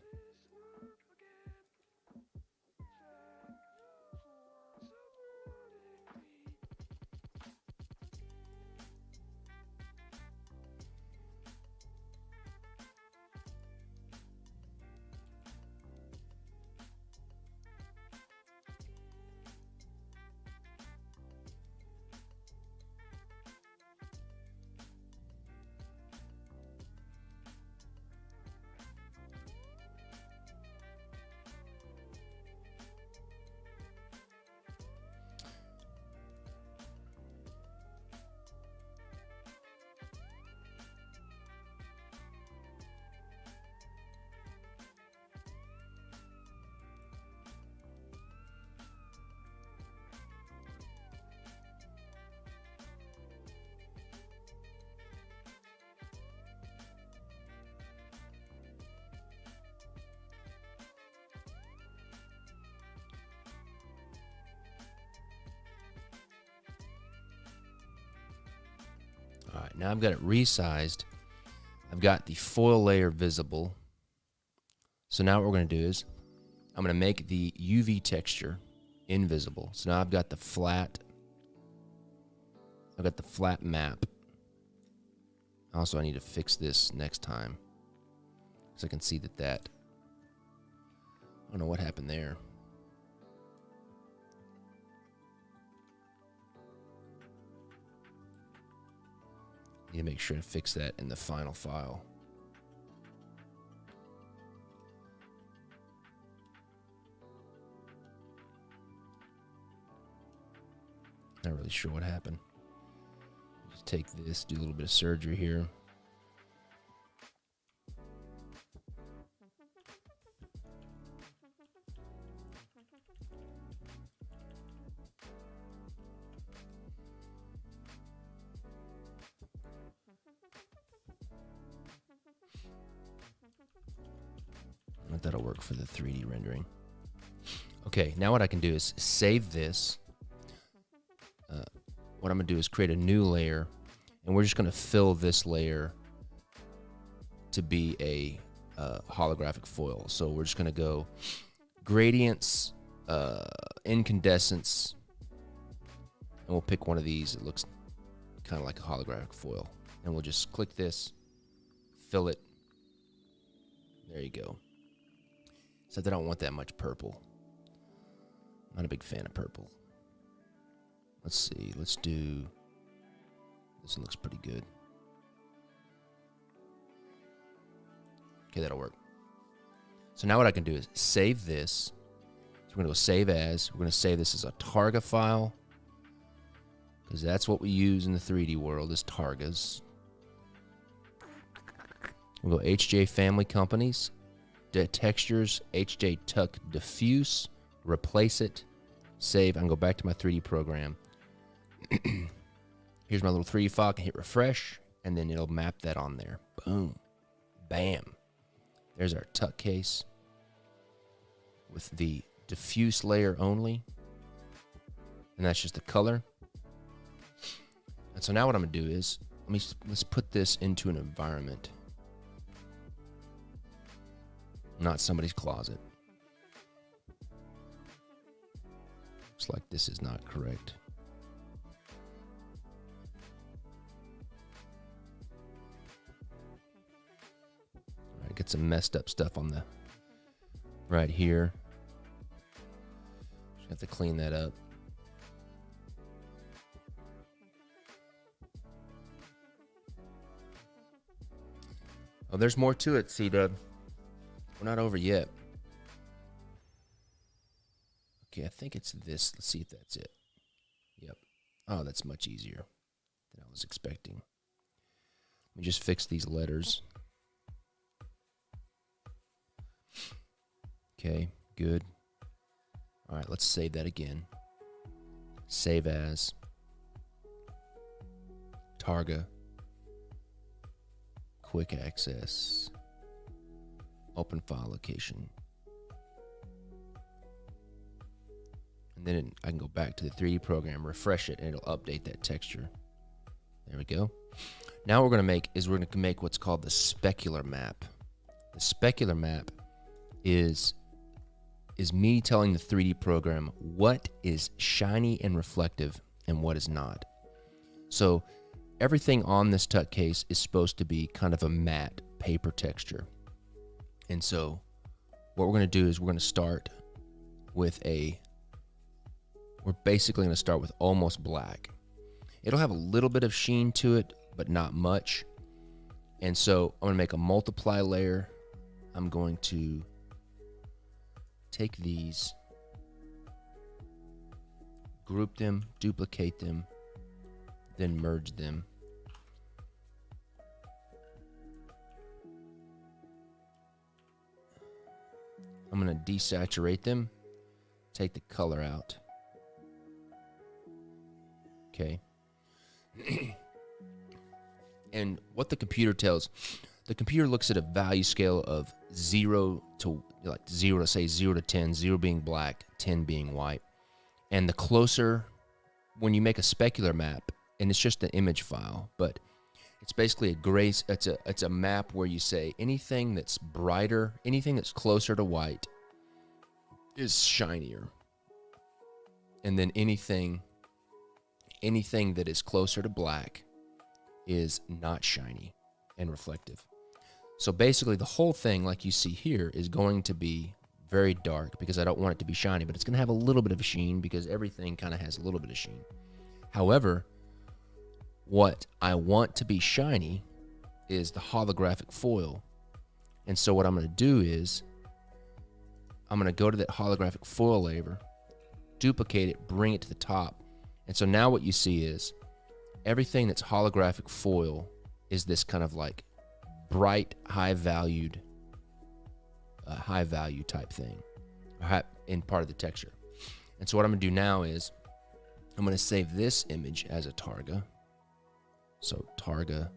All right, now I've got it resized. I've got the foil layer visible. So now what we're going to do is I'm going to make the UV texture invisible. So now I've got the flat map. Also, I need to fix this next time because I can see that I don't know what happened there. Need to make sure to fix that in the final file. Not really sure what happened. Just take this, do a little bit of surgery here. That'll work for the 3D rendering. Okay, now what I can do is save this. What I'm going to do is create a new layer, and we're just going to fill this layer to be a holographic foil. So we're just going to go gradients, incandescence, and we'll pick one of these that looks kind of like a holographic foil. And we'll just click this, fill it. There you go. Except I don't want that much purple. I'm not a big fan of purple. Let's see. Let's do... This one looks pretty good. Okay, that'll work. So now what I can do is save this. So we're going to go save as. We're going to save this as a Targa file, because that's what we use in the 3D world, is Targas. We'll go HJ Family Companies. Textures, HJ Tuck Diffuse, replace it, save, and go back to my 3D program. Here's my little 3D file. I can hit refresh, and then it'll map that on there. Boom. Bam. There's our tuck case with the diffuse layer only. And that's just the color. And so now what I'm going to do is, let's put this into an environment. Not somebody's closet. Looks like this is not correct. All right, get some messed up stuff on the right here. Just have to clean that up. Oh, there's more to it, C-Dub. We're not over yet. Okay, I think it's this. Let's see if that's it. Yep. Oh, that's much easier than I was expecting. Let me just fix these letters. Okay, good. All right, let's save that again. Save as. Targa. Quick access. Open file location. And then I can go back to the 3D program, refresh it, and it'll update that texture. There we go. Now what we're going to make what's called the specular map. The specular map is me telling the 3D program what is shiny and reflective and what is not. So everything on this tuck case is supposed to be kind of a matte paper texture. And so what we're going to do is we're going to start with we're basically going to start with almost black. It'll have a little bit of sheen to it, but not much. And so I'm going to make a multiply layer. I'm going to take these, group them, duplicate them, then merge them. I'm going to desaturate them, take the color out. Okay. And what the computer looks at a value scale of 0 to say 0 to 10, 0 being black, 10 being white. And the closer, when you make a specular map, and it's just an image file, but it's basically it's a map where you say anything that's brighter, anything that's closer to white is shinier. And then anything that is closer to black is not shiny and reflective. So basically the whole thing, like you see here, is going to be very dark because I don't want it to be shiny, but it's going to have a little bit of a sheen because everything kind of has a little bit of sheen. However, what I want to be shiny is the holographic foil. And so what I'm going to do is I'm going to go to that holographic foil layer, duplicate it, bring it to the top. And so now what you see is everything that's holographic foil is this kind of like bright, high value type thing in part of the texture. And so what I'm going to do now is I'm going to save this image as a Targa. So Targa,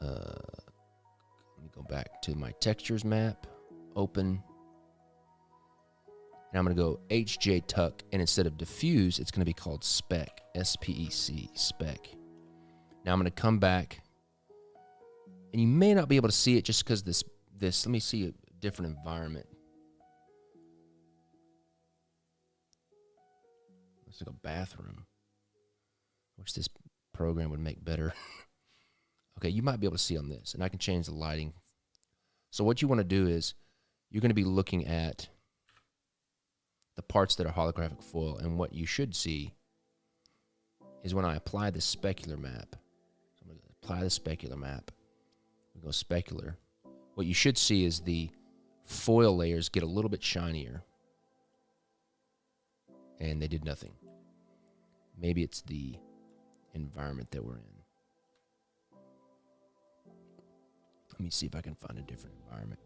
let me go back to my textures map, open, and I'm going to go HJ Tuck, and instead of diffuse, it's going to be called spec, S-P-E-C, spec. Now I'm going to come back, and you may not be able to see it just because this, let me see a different environment. Looks like a bathroom. Wish this program would make better. Okay, you might be able to see on this, and I can change the lighting. So what you want to do is you're going to be looking at the parts that are holographic foil, and what you should see is when I apply the specular map. So I'm going to apply the specular map. We go specular. What you should see is the foil layers get a little bit shinier, and they did nothing. Maybe it's the environment that we're in. Let me see if I can find a different environment.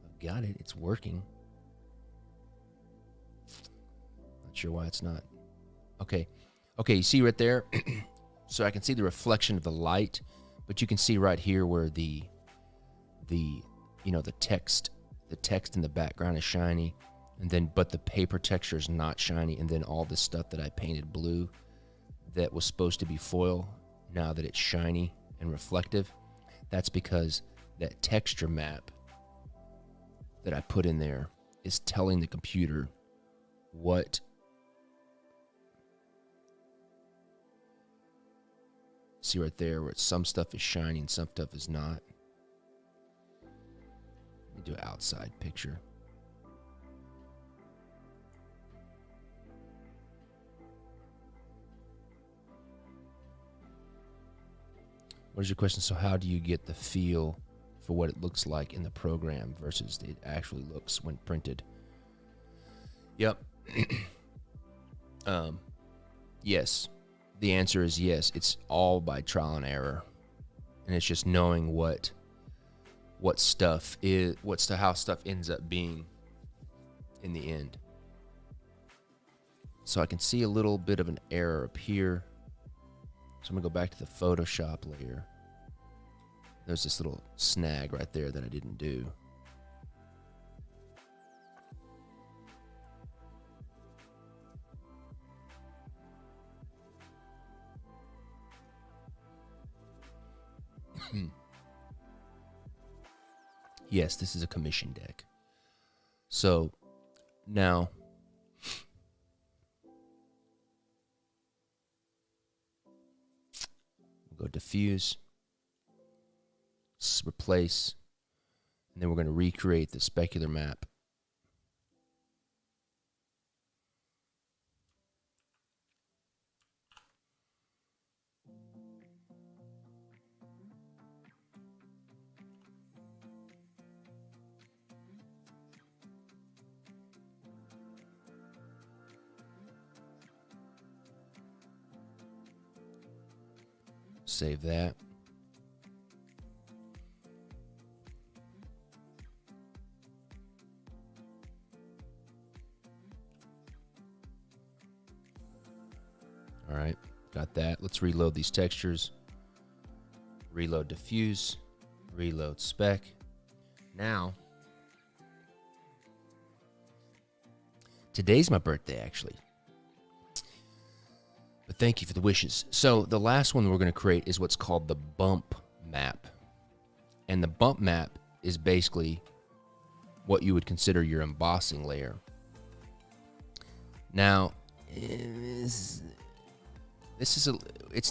I've got it. It's working. Not sure why it's not. Okay. Okay, you see right there? So I can see the reflection of the light, but you can see right here where the text in the background is shiny, but the paper texture is not shiny, and then all this stuff that I painted blue that was supposed to be foil, now that it's shiny and reflective, that's because that texture map that I put in there is telling the computer what see right there where some stuff is shiny and some stuff is not. Let me do an outside picture. What is your question? So how do you get the feel for what it looks like in the program versus it actually looks when printed? Yep. Yes. The answer is yes. It's all by trial and error. And it's just knowing how stuff ends up being in the end. So I can see a little bit of an error up here. So I'm going to go back to the Photoshop layer. There's this little snag right there that I didn't do. Yes, this is a commission deck. So now we'll go diffuse, replace, and then we're going to recreate the specular map. Save that. All right, got that. Let's reload these textures. Reload diffuse, reload spec. Now, today's my birthday, actually. But thank you for the wishes. So the last one we're going to create is what's called the bump map. And the bump map is basically what you would consider your embossing layer. Now, it's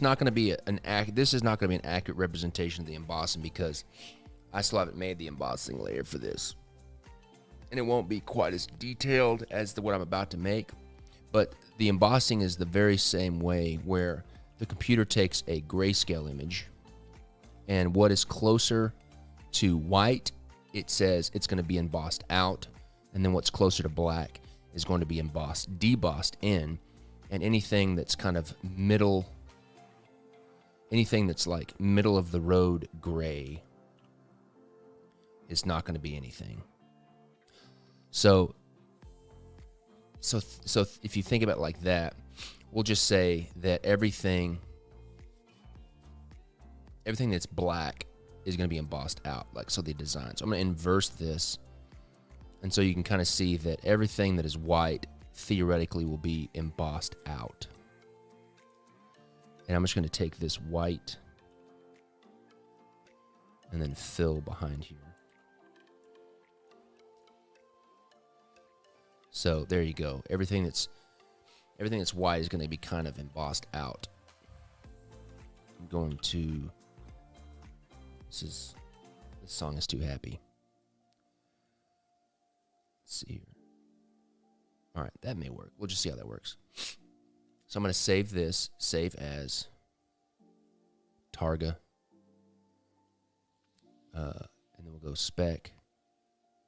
not going to be an accurate representation of the embossing because I still haven't made the embossing layer for this. And it won't be quite as detailed as what I'm about to make. But the embossing is the very same way where the computer takes a grayscale image, and what is closer to white, it says it's going to be embossed out, and then what's closer to black is going to be debossed in, and anything that's kind of anything that's like middle of the road gray is not going to be anything. So if you think about it like that, we'll just say that everything that's black is going to be embossed out, like so the design. So I'm going to inverse this, and so you can kind of see that everything that is white theoretically will be embossed out. And I'm just going to take this white and then fill behind here. So there you go. Everything that's white is going to be kind of embossed out. I'm going to. This song is too happy. Let's see here. All right, that may work. We'll just see how that works. So I'm going to save this. Save as Targa. And then we'll go spec.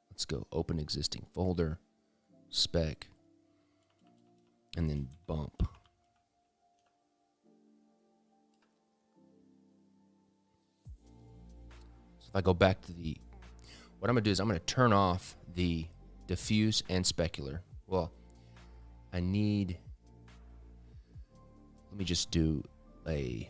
Let's go open existing folder. Spec. And then bump. So if I go back to what I'm going to do is I'm going to turn off the diffuse and specular. Well, let me just do a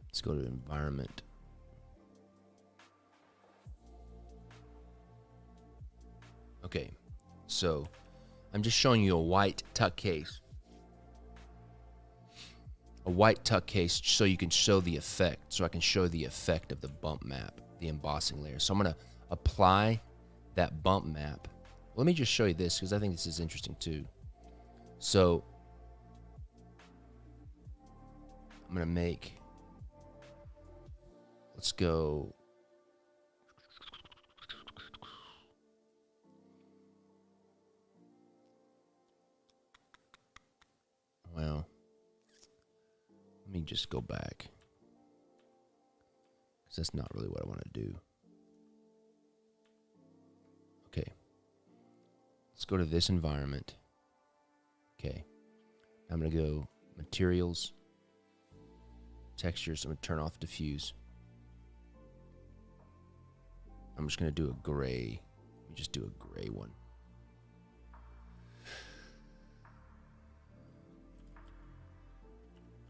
let's go to environment. Okay, so I'm just showing you a white tuck case. A white tuck case so you can show the effect, so I can show the effect of the bump map, the embossing layer. So I'm going to apply that bump map. Let me just show you this because I think this is interesting too. So I'm going to let's go. Well, let me just go back because that's not really what I want to do. Okay. Let's go to this environment. Okay. I'm going to go materials, textures. I'm going to turn off diffuse. I'm just going to do a gray. Let me just do a gray one.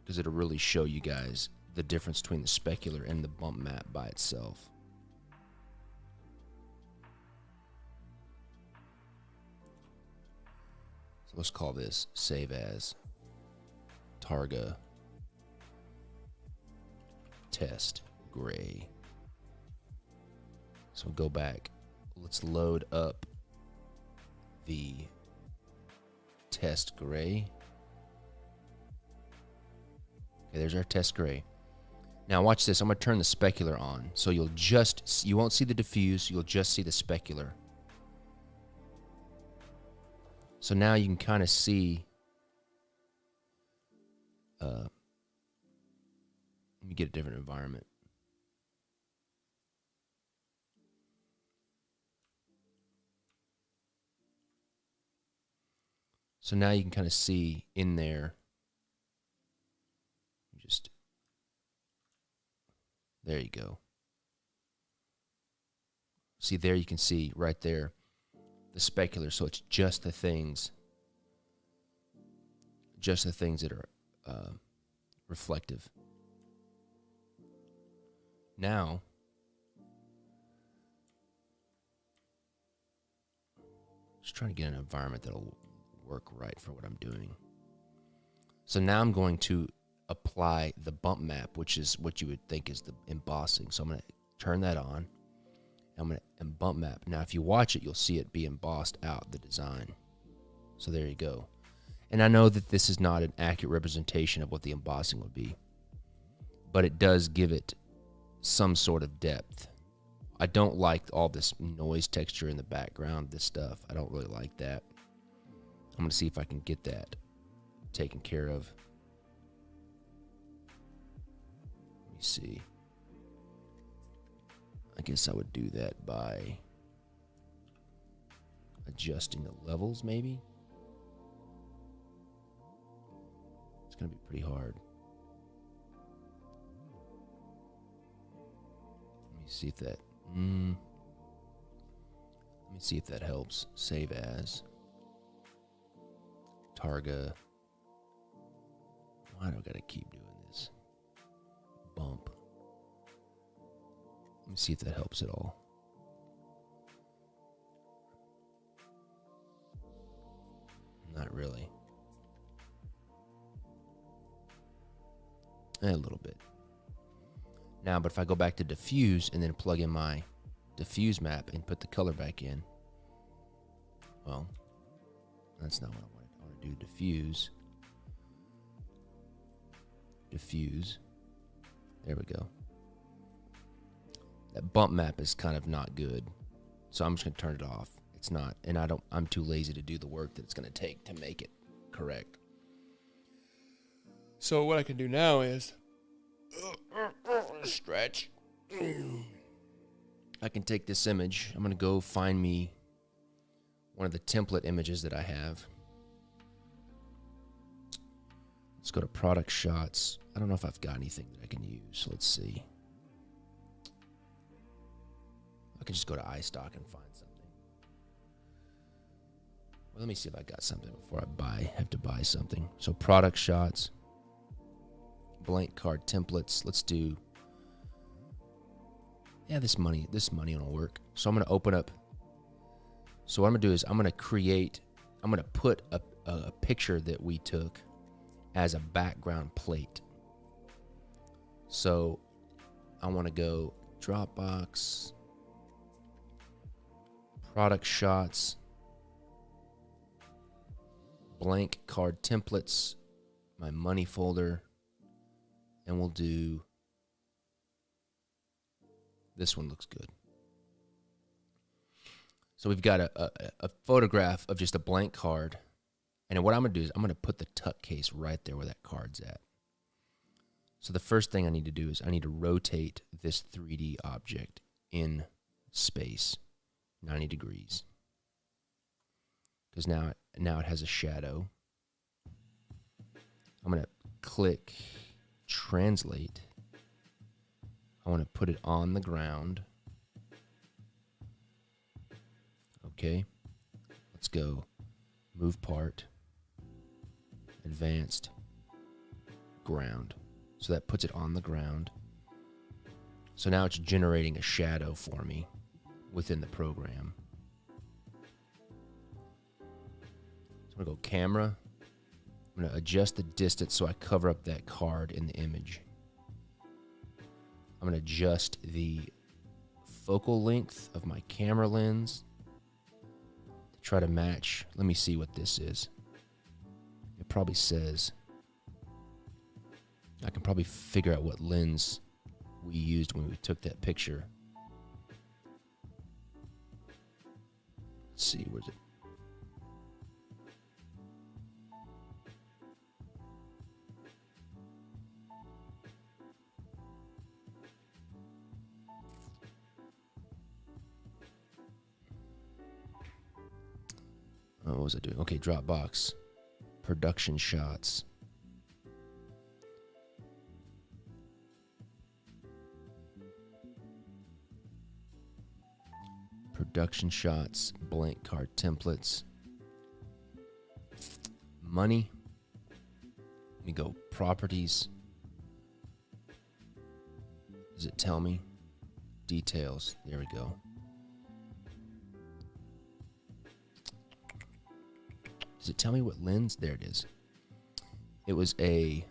Because it'll really show you guys the difference between the specular and the bump map by itself. So let's call this save as Targa test gray. So go back. Let's load up the test gray. Okay, there's our test gray. Now watch this. I'm going to turn the specular on. So you won't see the diffuse. You'll just see the specular. So now you can kind of see. Let me get a different environment. So now you can kind of see in there. There you go. See there, you can see right there the specular. So it's just the things that are reflective. Now, just trying to get an environment that'll work right for what I'm doing. So now I'm going to apply the bump map, which is what you would think is the embossing. So I'm going to turn that on. I'm going to bump map. Now, if you watch it, you'll see it be embossed out, the design. So there you go. And I know that this is not an accurate representation of what the embossing would be, but it does give it some sort of depth. I don't like all this noise texture in the background, this stuff. I don't really like that. I'm going to see if I can get that taken care of. Let me see. I guess I would do that by adjusting the levels, maybe. It's going to be pretty hard. Let me see if that... Let me see if that helps. Save as. Targa. Why do I gotta keep doing this? Bump. Let me see if that helps at all. Not really. A little bit. Now, but if I go back to diffuse and then plug in my diffuse map and put the color back in, well, that's not what I wanted. I want to do diffuse. Diffuse. There we go. That bump map is kind of not good, so I'm just going to turn it off. It's not, and I'm too lazy to do the work that it's going to take to make it correct. So what I can do now is stretch. I can take this image. I'm going to go find me one of the template images that I have. Let's go to product shots. I don't know if I've got anything that I can use. Let's see. I can just go to iStock and find something. Well, let me see if I got something before I have to buy something. So product shots, blank card templates. Let's do, yeah, this money will work. So I'm going to open up. So what I'm going to do is I'm going to put a picture that we took as a background plate. So I want to go Dropbox, product shots, blank card templates, my money folder, and we'll do, this one looks good. So we've got a photograph of just a blank card. And what I'm going to do is I'm going to put the tuck case right there where that card's at. So the first thing I need to do is I need to rotate this 3D object in space 90 degrees. Because now it has a shadow. I'm going to click translate. I want to put it on the ground. Okay. Let's go move part. Advanced ground. So that puts it on the ground. So now it's generating a shadow for me within the program. So I'm going to go camera. I'm going to adjust the distance so I cover up that card in the image. I'm going to adjust the focal length of my camera lens to try to match. Let me see what this is. It probably says, I can probably figure out what lens we used when we took that picture. Let's see, where's it? Oh, what was I doing? Okay, Dropbox. Production shots. Production shots, blank card templates. Money. Let me go properties. Does it tell me? Details. There we go. Does it tell me what lens? There it is. It was a...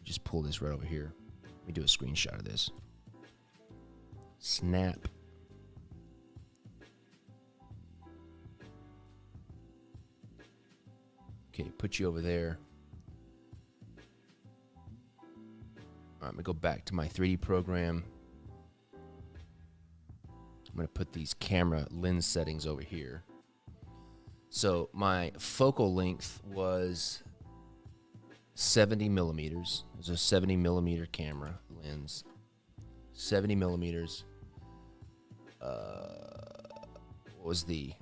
Just pull this right over here. Let me do a screenshot of this. Snap. Okay, put you over there. All right, I'm going to go back to my 3D program. I'm going to put these camera lens settings over here. So my focal length was 70 millimeters. There's a 70 millimeter camera lens. 70 millimeters. What was the...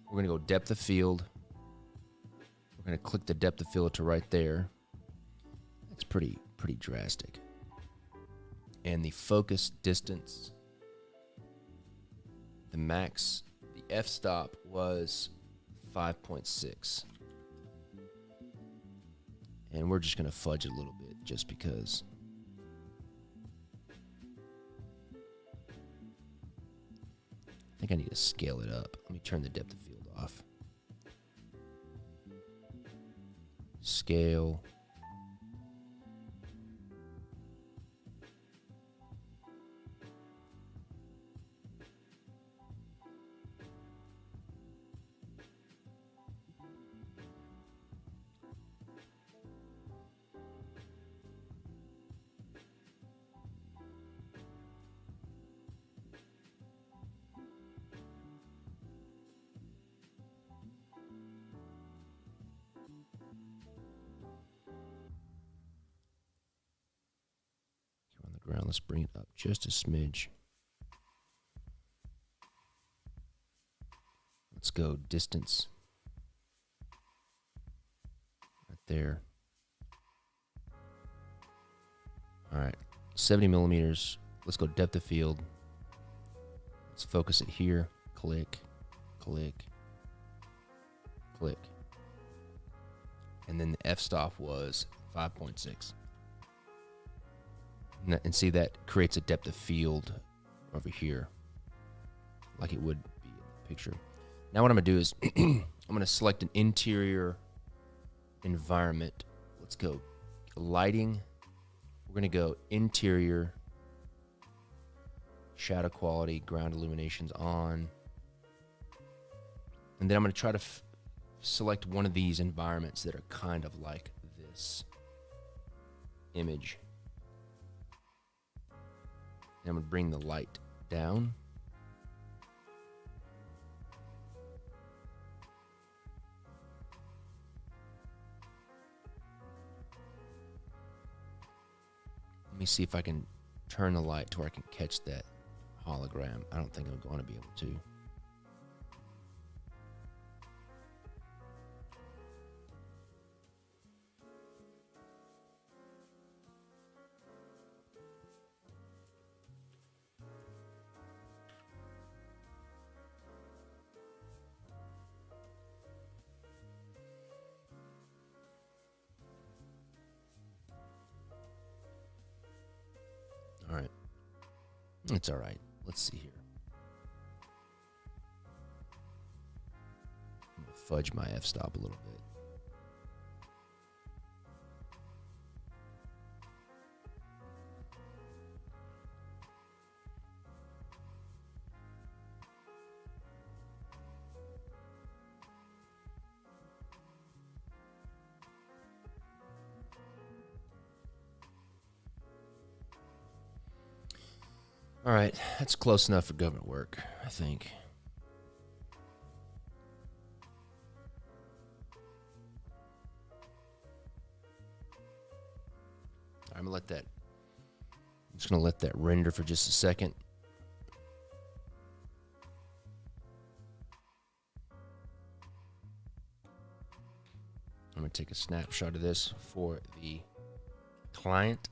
We're going to go depth of field. We're going to click the depth of field to right there. That's pretty drastic. And the focus distance, the max, the f-stop was 5.6. And we're just going to fudge it a little bit just because. I think I need to scale it up. Let me turn the depth of field off. Scale. Ground. Let's bring it up just a smidge. Let's go distance. Right there. All right, 70 millimeters. Let's go depth of field. Let's focus it here. Click, click, click. And then the f-stop was 5.6. And see, that creates a depth of field over here, like it would be in the picture. Now what I'm going to do is I'm going to select an interior environment. Let's go lighting. We're going to go interior, shadow quality, ground illuminations on. And then I'm going to try to select one of these environments that are kind of like this image. I'm going to bring the light down. Let me see if I can turn the light to where I can catch that hologram. I don't think I'm going to be able to. All right. It's all right. Let's see here. I'm going to fudge my f-stop a little bit. All right, that's close enough for government work, I think. I'm gonna let that. I'm just gonna let that render for just a second. I'm gonna take a snapshot of this for the client.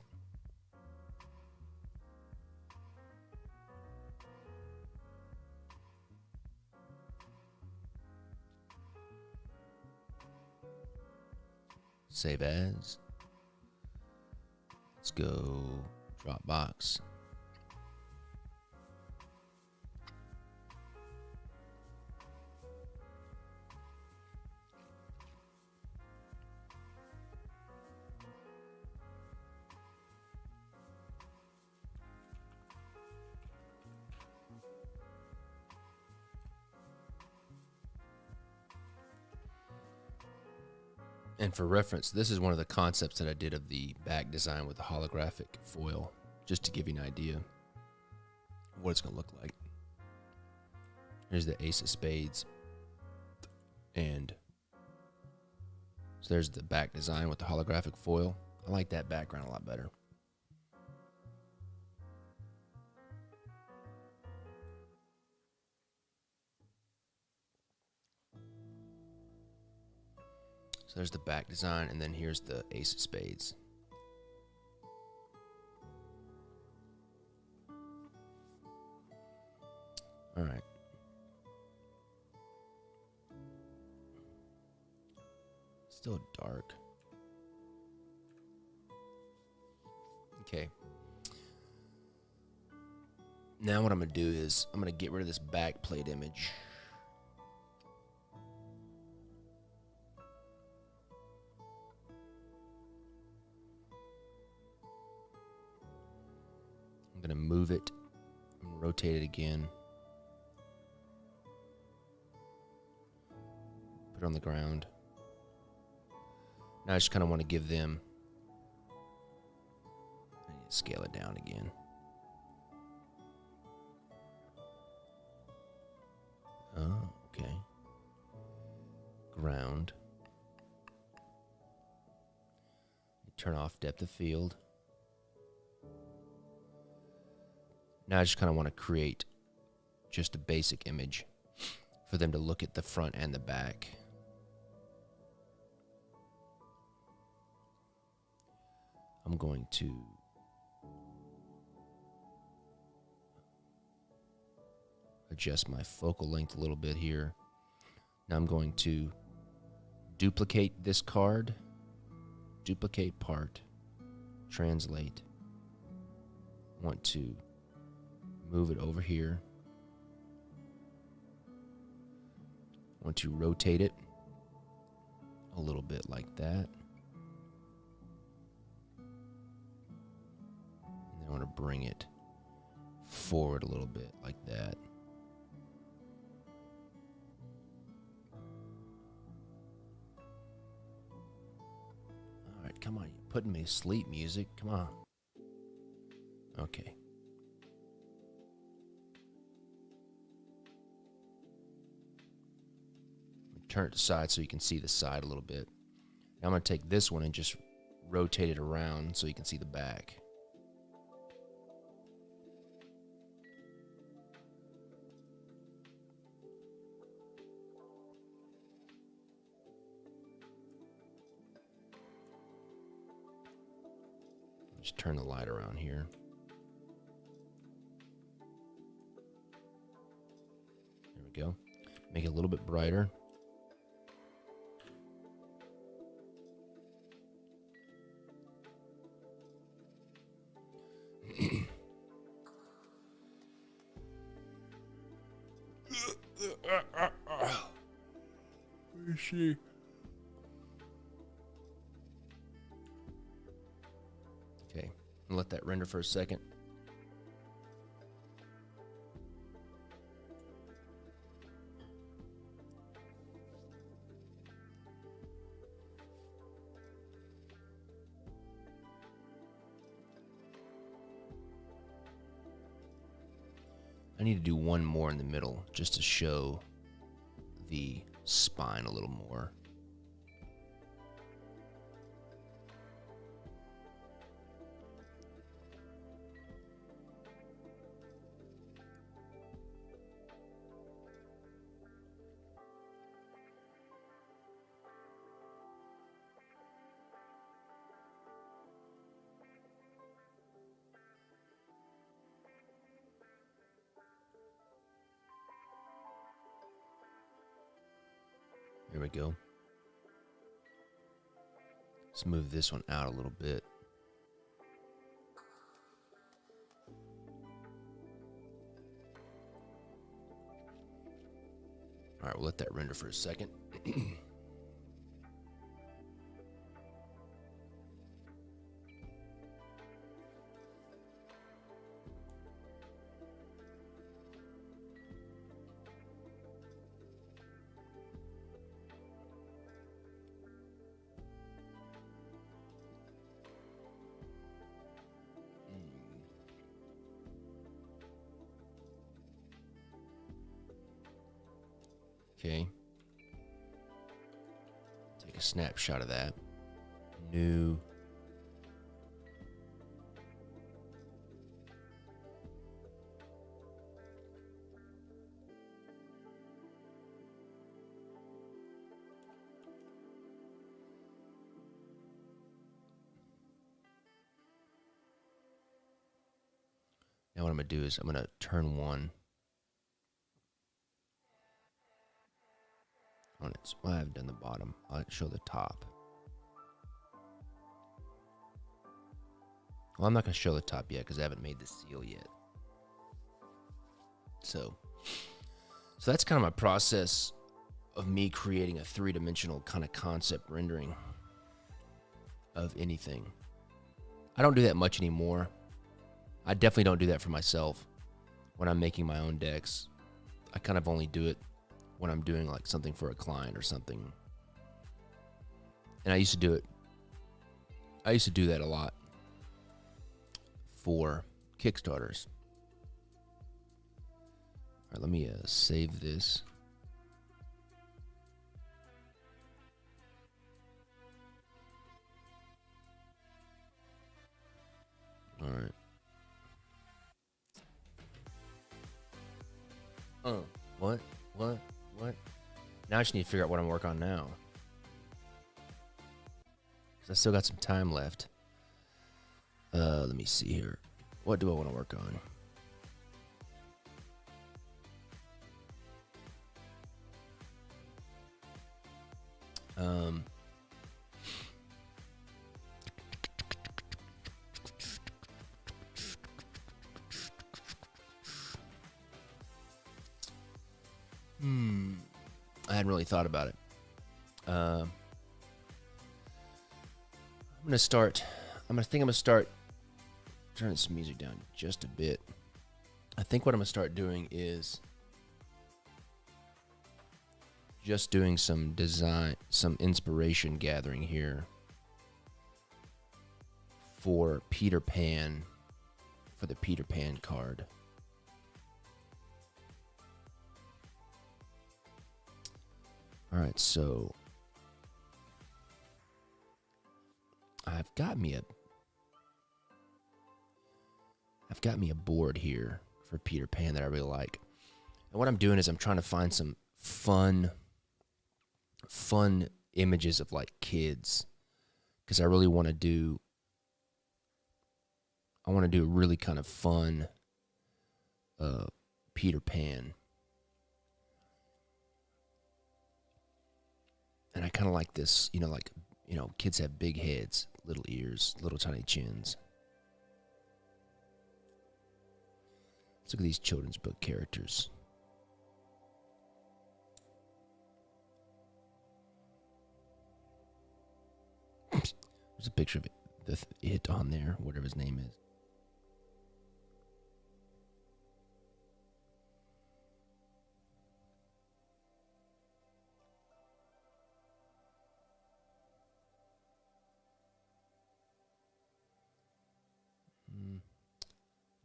Save as. Let's go Dropbox. And for reference, this is one of the concepts that I did of the back design with the holographic foil, just to give you an idea of what it's going to look like. Here's the Ace of Spades. And so there's the back design with the holographic foil. I like that background a lot better. So there's the back design, and then here's the Ace of Spades. All right. Still dark. Okay. Now what I'm going to do is I'm going to get rid of this back plate image. I'm going to move it and rotate it again. Put it on the ground. Now I just kind of want to give them, I need to scale it down again. Oh, okay. Ground. Turn off depth of field. Now I just kind of want to create just a basic image for them to look at the front and the back. I'm going to adjust my focal length a little bit here. Now I'm going to duplicate this card, duplicate part, translate. I want to move it over here. I want to rotate it a little bit like that. I want to bring it forward a little bit like that. All right, come on. You're putting me to sleep, music. Come on. Okay. Turn it to side so you can see the side a little bit. Now I'm going to take this one and just rotate it around so you can see the back. Just turn the light around here. There we go. Make it a little bit brighter. Where is she? Okay, and let that render for a second. I need to do one more in the middle just to show the spine a little more. There we go. Let's move this one out a little bit. All right, we'll let that render for a second. Okay. Take a snapshot of that. New. Now what I'm going to do is I'm going to turn one on its. Well, I haven't done the bottom. I'll show the top. Well, I'm not going to show the top yet because I haven't made the seal yet. So that's kind of my process of me creating a three-dimensional kind of concept rendering of anything. I don't do that much anymore. I definitely don't do that for myself when I'm making my own decks. I kind of only do it when I'm doing like something for a client or something. And I used to do it. I used to do that a lot for Kickstarters. All right, let me save this. All right. Oh, what? Now I just need to figure out what I'm working on now. Because I still got some time left. Let me see here. What do I want to work on? I hadn't really thought about it. I'm gonna start turning this music down just a bit. I think what I'm gonna start doing is just doing some design, some inspiration gathering here for Peter Pan, for the Peter Pan card. All right, so I've got me a board here for Peter Pan that I really like. And what I'm doing is I'm trying to find some fun images of like kids, because I really want to do a really kind of fun Peter Pan. And I kind of like this, kids have big heads, little ears, little tiny chins. Let's look at these children's book characters. There's a picture of it on there, whatever his name is.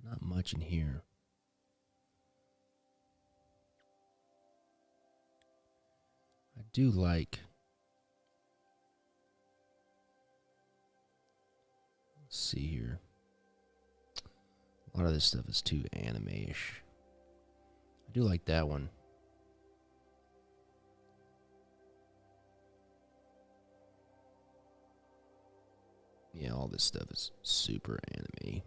Not much in here. I do like. Let's see here. A lot of this stuff is too anime-ish. I do like that one. Yeah, all this stuff is super anime.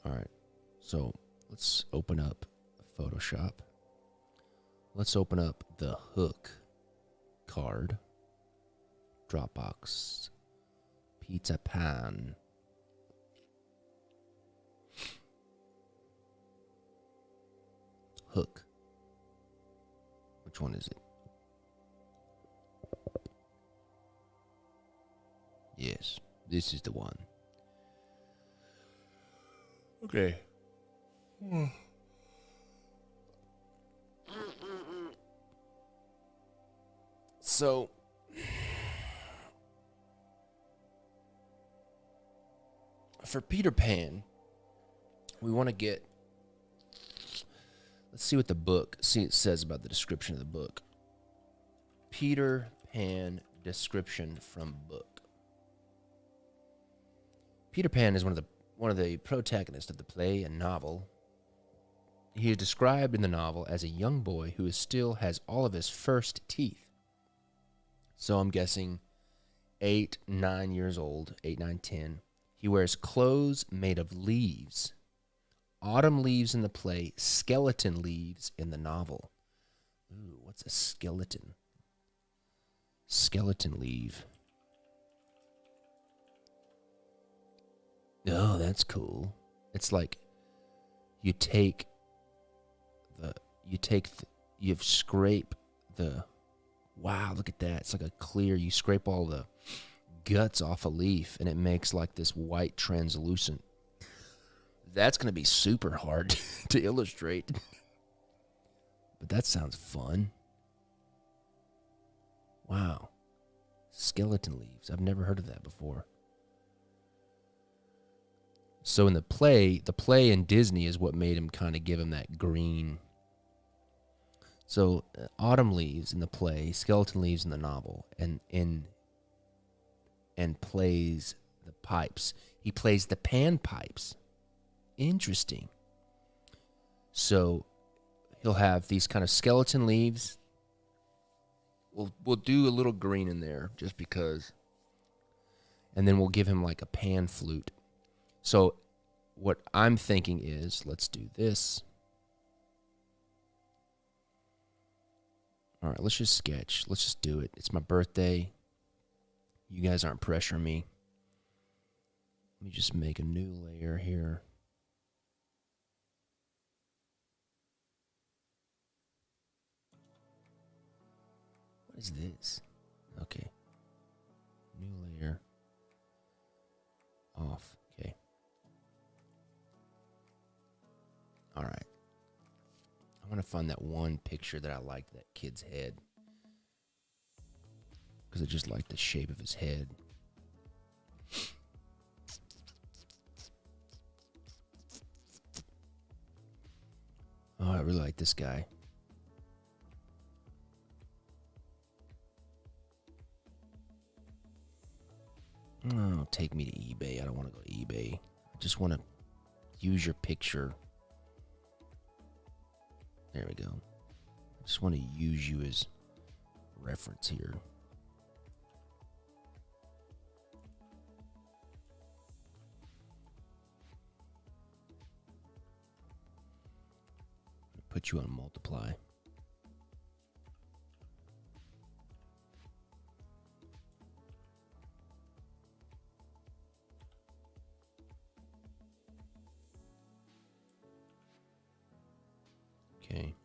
All right, so let's open up Photoshop. Let's open up the Hook card. Dropbox. Peter Pan. Hook. Which one is it? Yes, this is the one. Okay. So for Peter Pan, we want to get. Let's see what the book says about the description of the book. Peter Pan description from book. Peter Pan is one of the protagonists of the play and novel. He is described in the novel as a young boy who still has all of his first teeth. So I'm guessing 8, 9 years old, 8, 9, 10. He wears clothes made of leaves. Autumn leaves in the play, skeleton leaves in the novel. Ooh, what's a skeleton? Skeleton leaf. Oh, that's cool. It's like you scrape the, wow, look at that. It's like a clear, you scrape all the guts off a leaf and it makes like this white translucent. That's going to be super hard to illustrate. But that sounds fun. Wow. Skeleton leaves. I've never heard of that before. So in the play in Disney is what made him kind of give him that green. So autumn leaves in the play, skeleton leaves in the novel, and plays the pipes. He plays the panpipes. Interesting. So he'll have these kind of skeleton leaves. We'll do a little green in there just because. And then we'll give him like a pan flute. So what I'm thinking is, let's do this. All right, let's just sketch. Let's just do it. It's my birthday. You guys aren't pressuring me. Let me just make a new layer here. What is this? Okay. New layer. Off. Okay. All right. I want to find that one picture that I like, that kid's head. Because I just like the shape of his head. Oh, I really like this guy. Oh, take me to eBay. I don't want to go to eBay. I just want to use your picture. There we go. I just want to use you as reference here. Put you on multiply. Okay.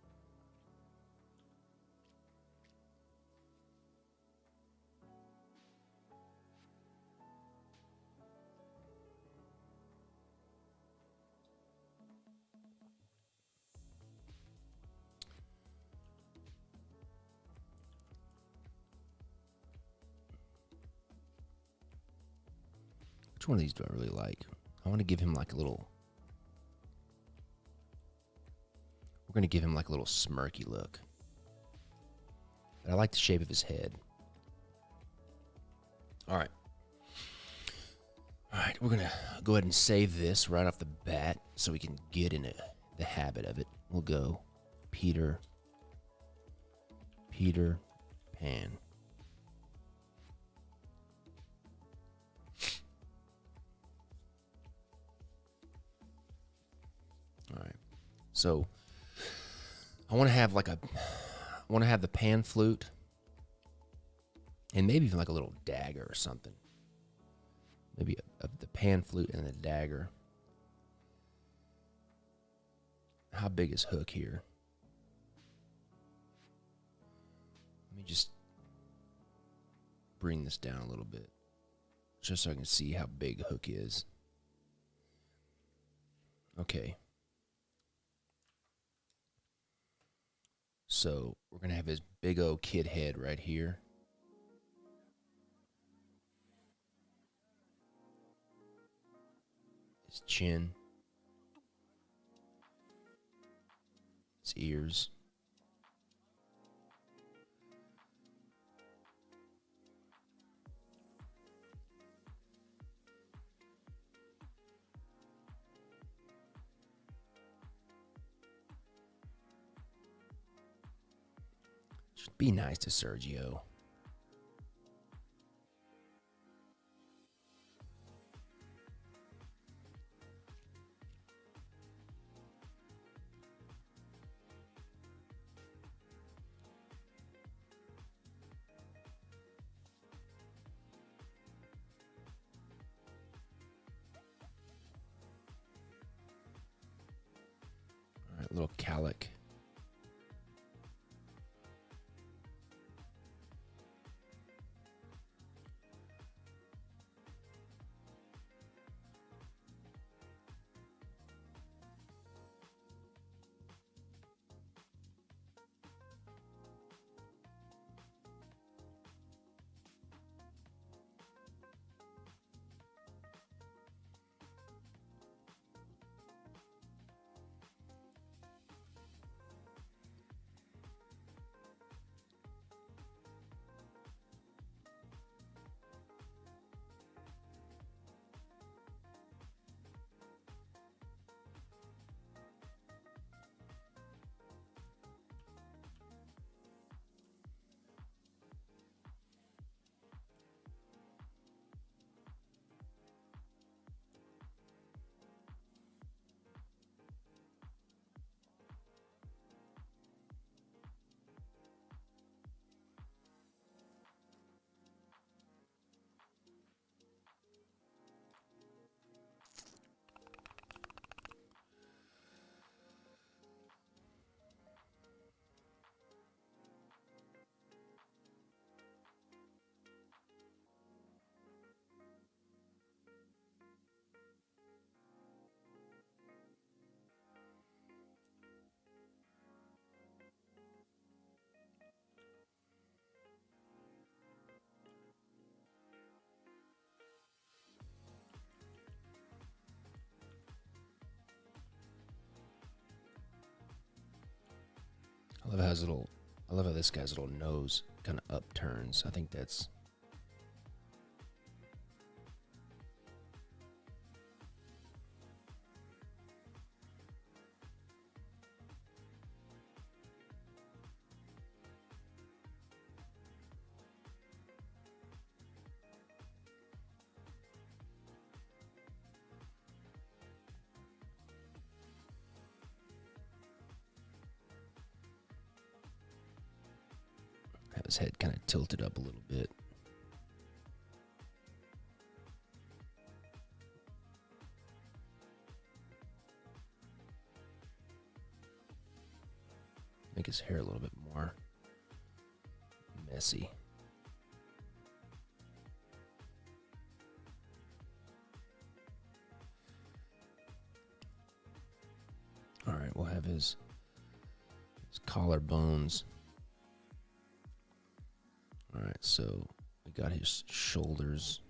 Which one of these do I really like? I want to give him like a little... We're going to give him like a little smirky look. But I like the shape of his head. All right. All right, we're going to go ahead and save this right off the bat so we can get in the habit of it. We'll go Peter Pan. All right. So I want to have the pan flute and maybe even like a little dagger or something. Maybe the pan flute and the dagger. How big is Hook here? Let me just bring this down a little bit just so I can see how big Hook is. Okay. So we're going to have his big old kid head right here. his chin, his ears. Just be nice to Sergio. All right, little Calic. I love how this guy's little nose kind of upturns. I think that's have his head kind of tilted up a little bit. Make his hair a little bit more messy. All right, we'll have his collarbones. All right, so we got his shoulders.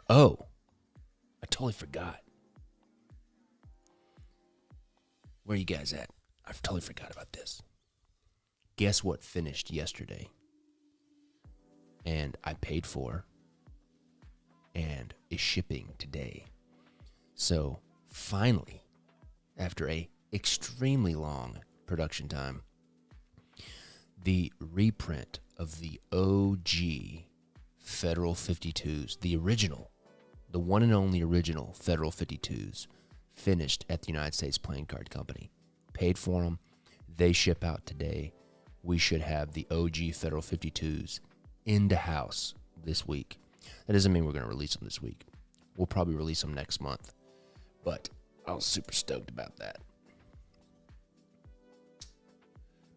Oh, I totally forgot. Where you guys at? I totally forgot about this. Guess what finished yesterday? And I paid for. And is shipping today. So finally, after a extremely long production time, the reprint of the OG Federal 52s, the original, the one and only original Federal 52s, finished at the United States Playing Card Company. Paid for them. They ship out today. We should have the OG Federal 52s into house this week. That doesn't mean we're going to release them this week. We'll probably release them next month. But I was super stoked about that.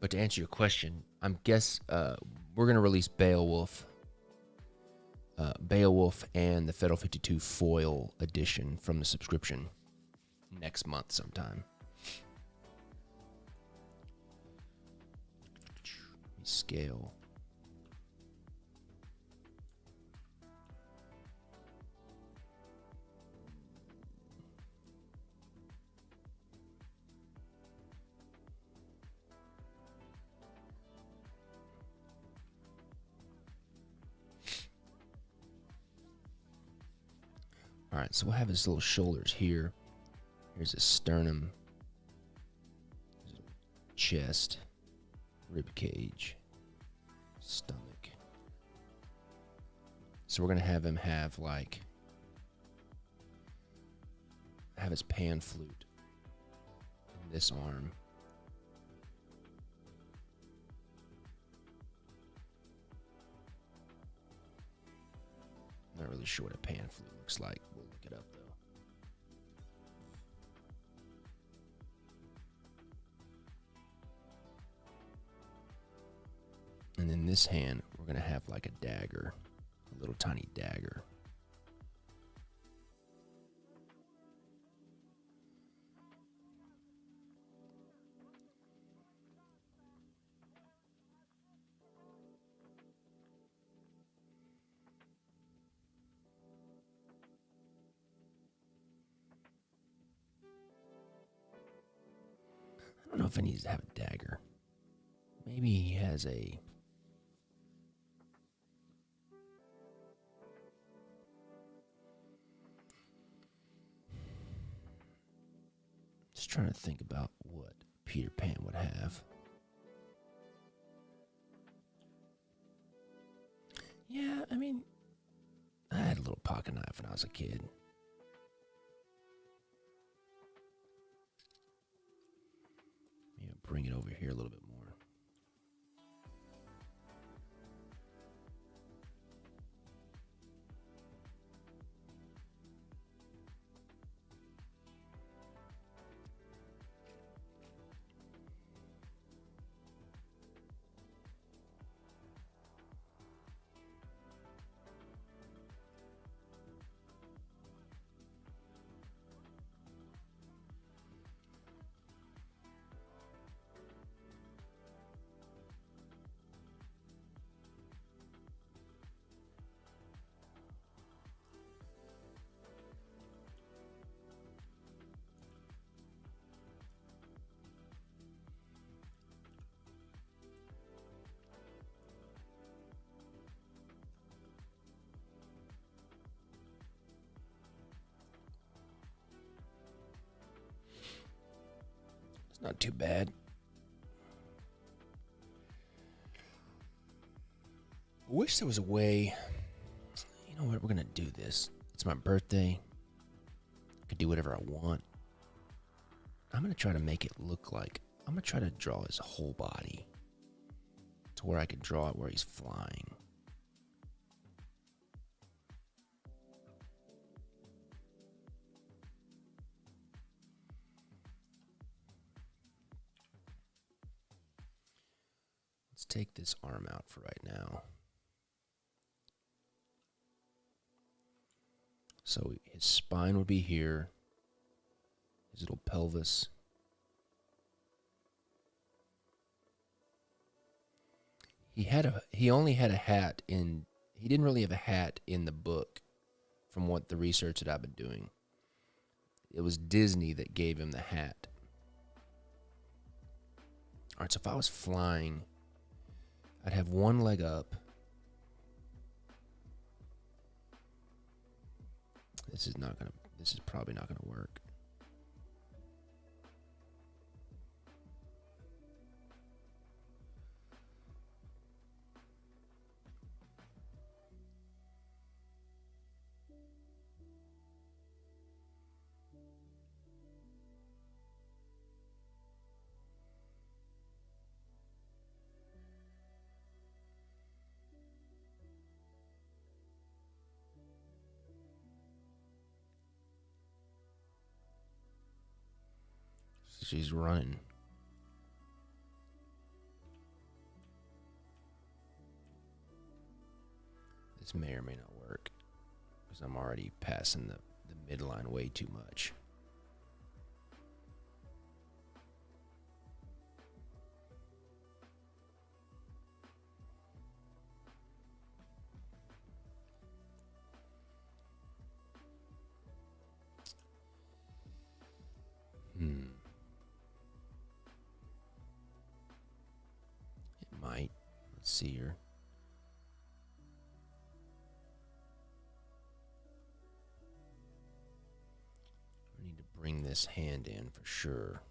But to answer your question, we're going to release Beowulf. Beowulf and the Federal 52 foil edition from the subscription next month sometime. Scale. All right, so we'll have his little shoulders here. Here's his sternum, his chest, rib cage, stomach. So we're gonna have him have his pan flute in this arm. Not really sure what a pan flute looks like. We'll look it up though. And in this hand, we're gonna have like a dagger, a little tiny dagger. I don't know if he needs to have a dagger. Maybe he has a... Just trying to think about what Peter Pan would have. Yeah, I mean, I had a little pocket knife when I was a kid. Maybe bring it over here a little bit more. It's not too bad. I wish there was a way. You know what? We're going to do this. It's my birthday. I could do whatever I want. I'm going to try to make it look like... I'm going to try to draw his whole body to where I could draw it where he's flying. Let's take this arm out for right now. So his spine would be here. His little pelvis. He only had a hat in... He didn't really have a hat in the book from what the research that I've been doing. It was Disney that gave him the hat. All right, so if I was flying, I'd have one leg up. This is probably not gonna work. She's running. This may or may not work because I'm already passing the midline way too much. It might. Let's see here. bring this hand in for sure.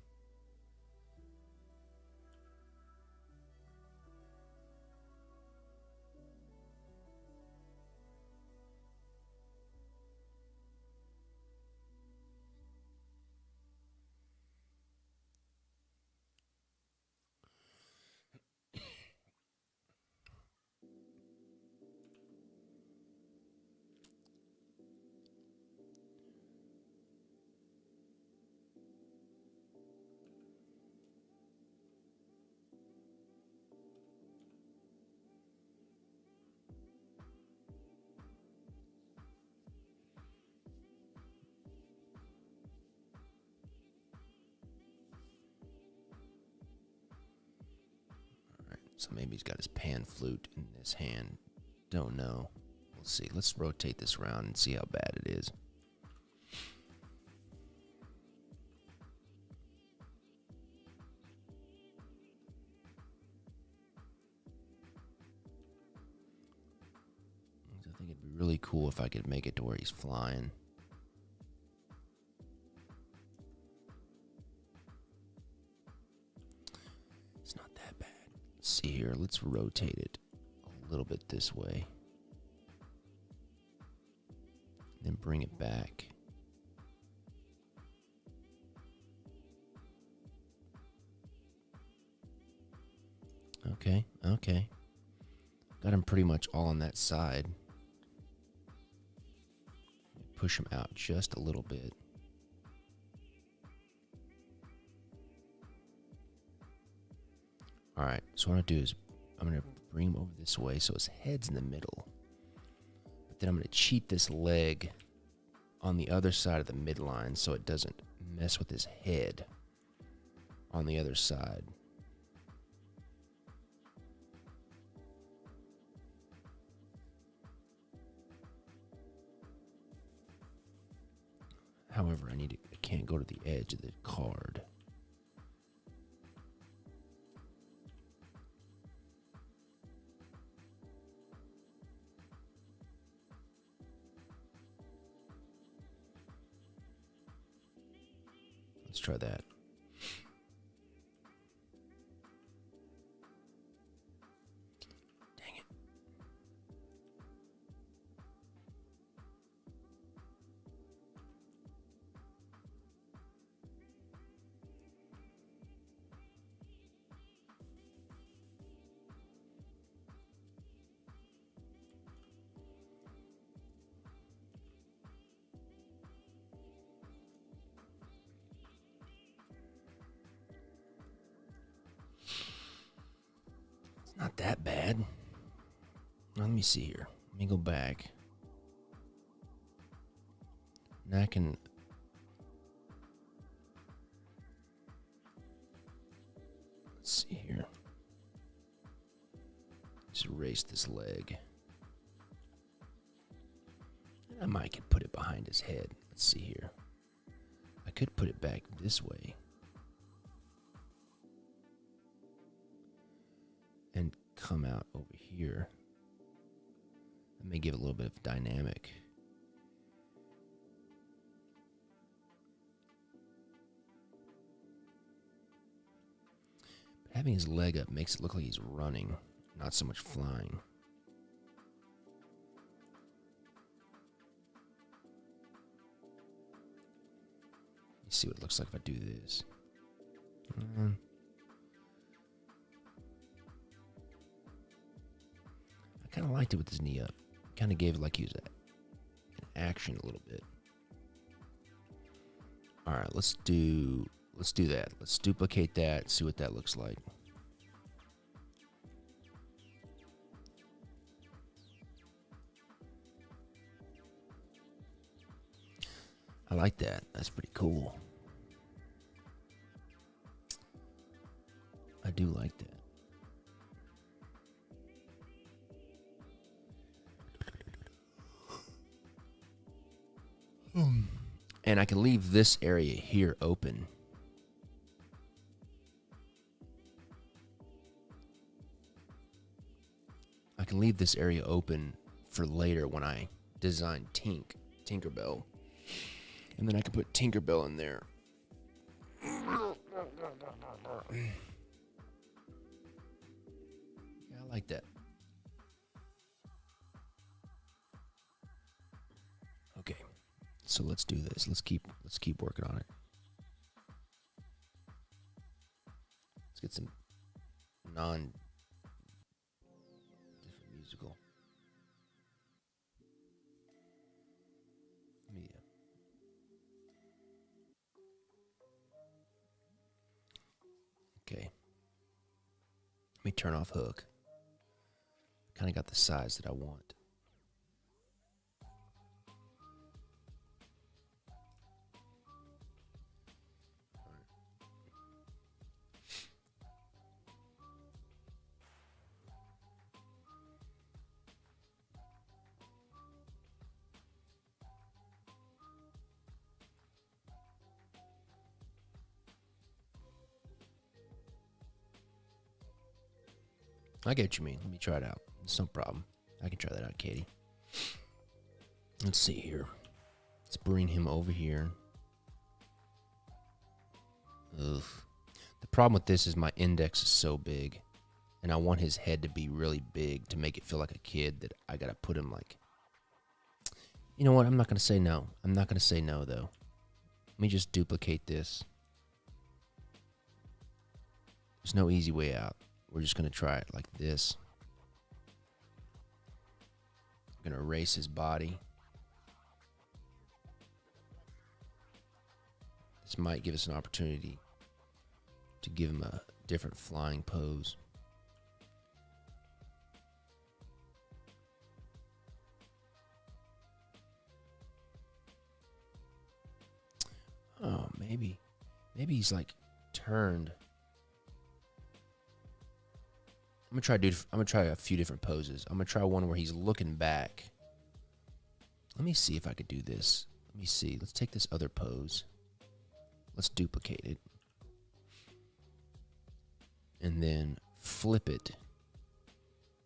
So maybe he's got his pan flute in this hand. Don't know. We'll see. Let's rotate this around and see how bad it is. I think it'd be really cool if I could make it to where he's flying. It's not that bad. Let's see here. Let's rotate it a little bit this way. Then bring it back. Okay. Got him pretty much all on that side. Push him out just a little bit. Alright, so what I'm going to do is I'm going to bring him over this way so his head's in the middle. But then I'm going to cheat this leg on the other side of the midline so it doesn't mess with his head on the other side. However, I can't go to the edge of the card. Let's try that. Dang it. Not that bad. Let me see here. Let me go back. Now I can... Let's see here. Just erase this leg. I might could put it behind his head. Let's see here. I could put it back this way. And come out over here. That may give it a little bit of dynamic. Having his leg up makes it look like he's running, not so much flying. Let's see what it looks like if I do this. I kind of liked it with his knee up. Kind of gave it like he was in action a little bit. All right, let's do that. Let's duplicate that, see what that looks like. I like that. That's pretty cool. I do like that. And I can leave this area here open. I can leave this area open for later when I design Tinkerbell. And then I can put Tinkerbell in there. Yeah, I like that. Okay. So let's do this. Let's keep working on it. Let's get some non different musical. Yeah. Okay. Let me turn off hook. Kind of got the size that I want. I get what you mean. Let me try it out. It's no problem. I can try that out, Katie. Let's see here. Let's bring him over here. Ugh. The problem with this is my index is so big. And I want his head to be really big to make it feel like a kid that I got to put him like... You know what? I'm not going to say no. I'm not going to say no, though. Let me just duplicate this. There's no easy way out. We're just going to try it like this. I'm going to erase his body. This might give us an opportunity to give him a different flying pose. Oh, maybe he's like turned. I'm gonna try a few different poses. I'm gonna try one where he's looking back. Let me see if I could do this. Let me see. Let's take this other pose. Let's duplicate it. And then flip it.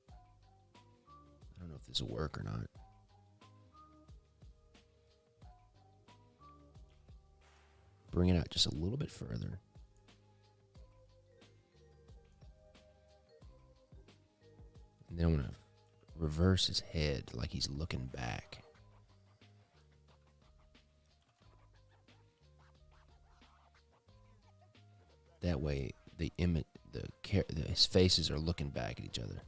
I don't know if this will work or not. Bring it out just a little bit further. And then I'm going to reverse his head like he's looking back. That way, his faces are looking back at each other.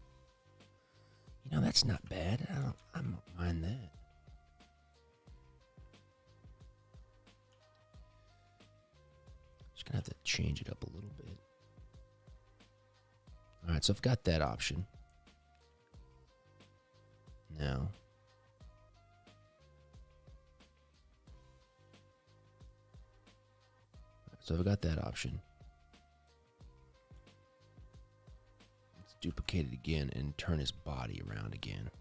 You know, that's not bad. I don't mind that. Just gonna have to change it up a little bit. All right, so I've got that option. Now, so I've got that option. Let's duplicate it again and turn his body around again.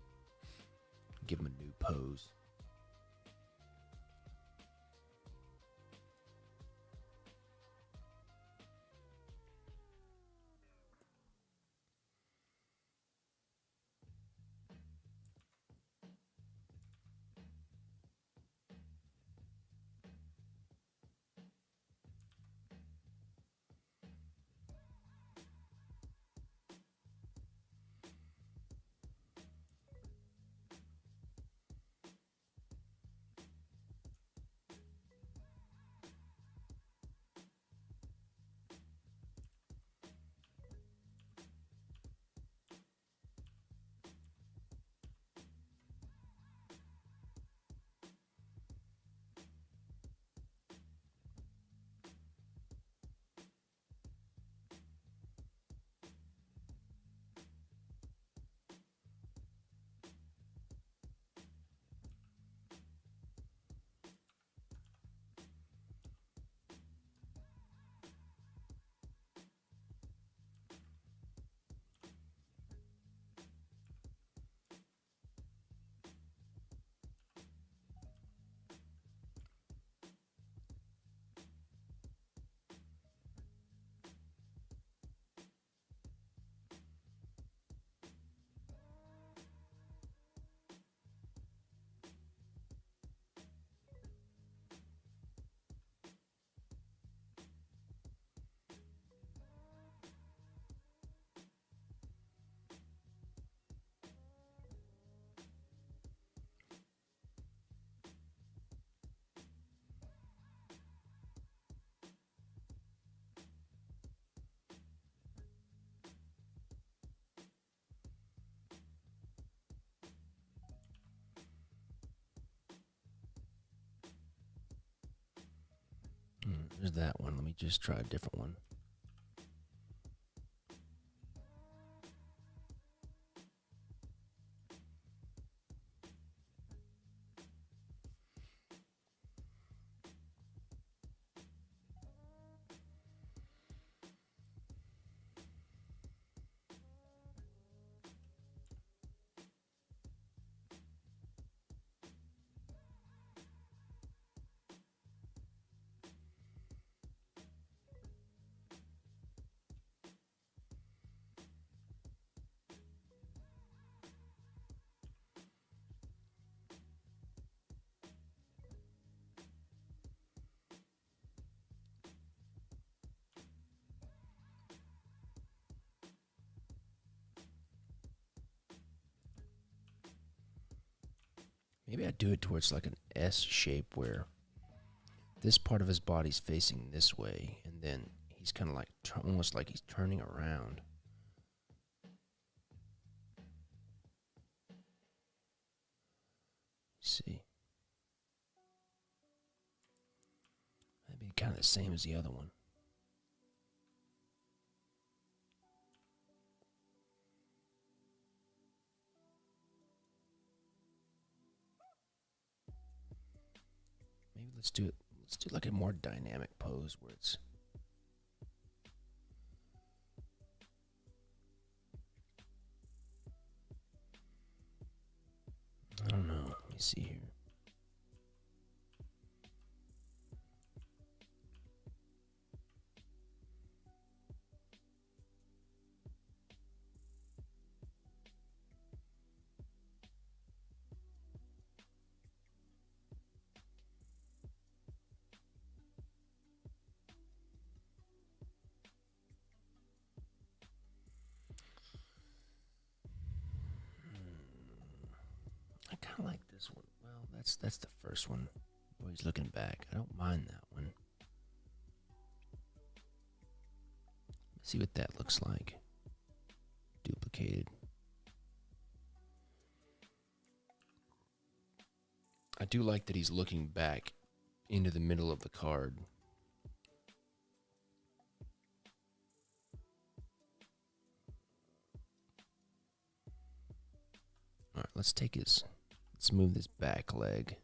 Give him a new pose. There's that one. Let me just try a different one. Maybe I do it towards like an S shape where this part of his body's facing this way, and then he's kind of like almost like he's turning around. Let's see. That'd be kind of the same as the other one. Maybe let's do it. Let's do like a more dynamic pose where it's. I don't know. Let me see here. I kind of like this one. Well, that's the first one. Oh, he's looking back. I don't mind that one. Let's see what that looks like. Duplicated. I do like that he's looking back into the middle of the card. All right, let's move this back leg.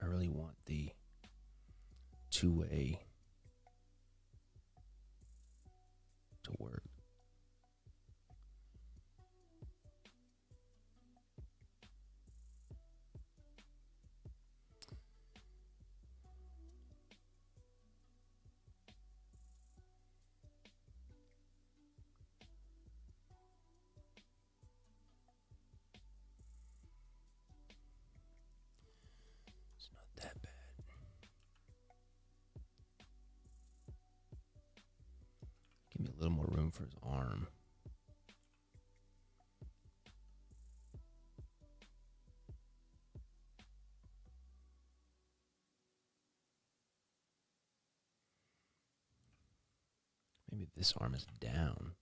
I really want the two-way to work. It's not that bad. Give me a little more room for his arm. Maybe this arm is down.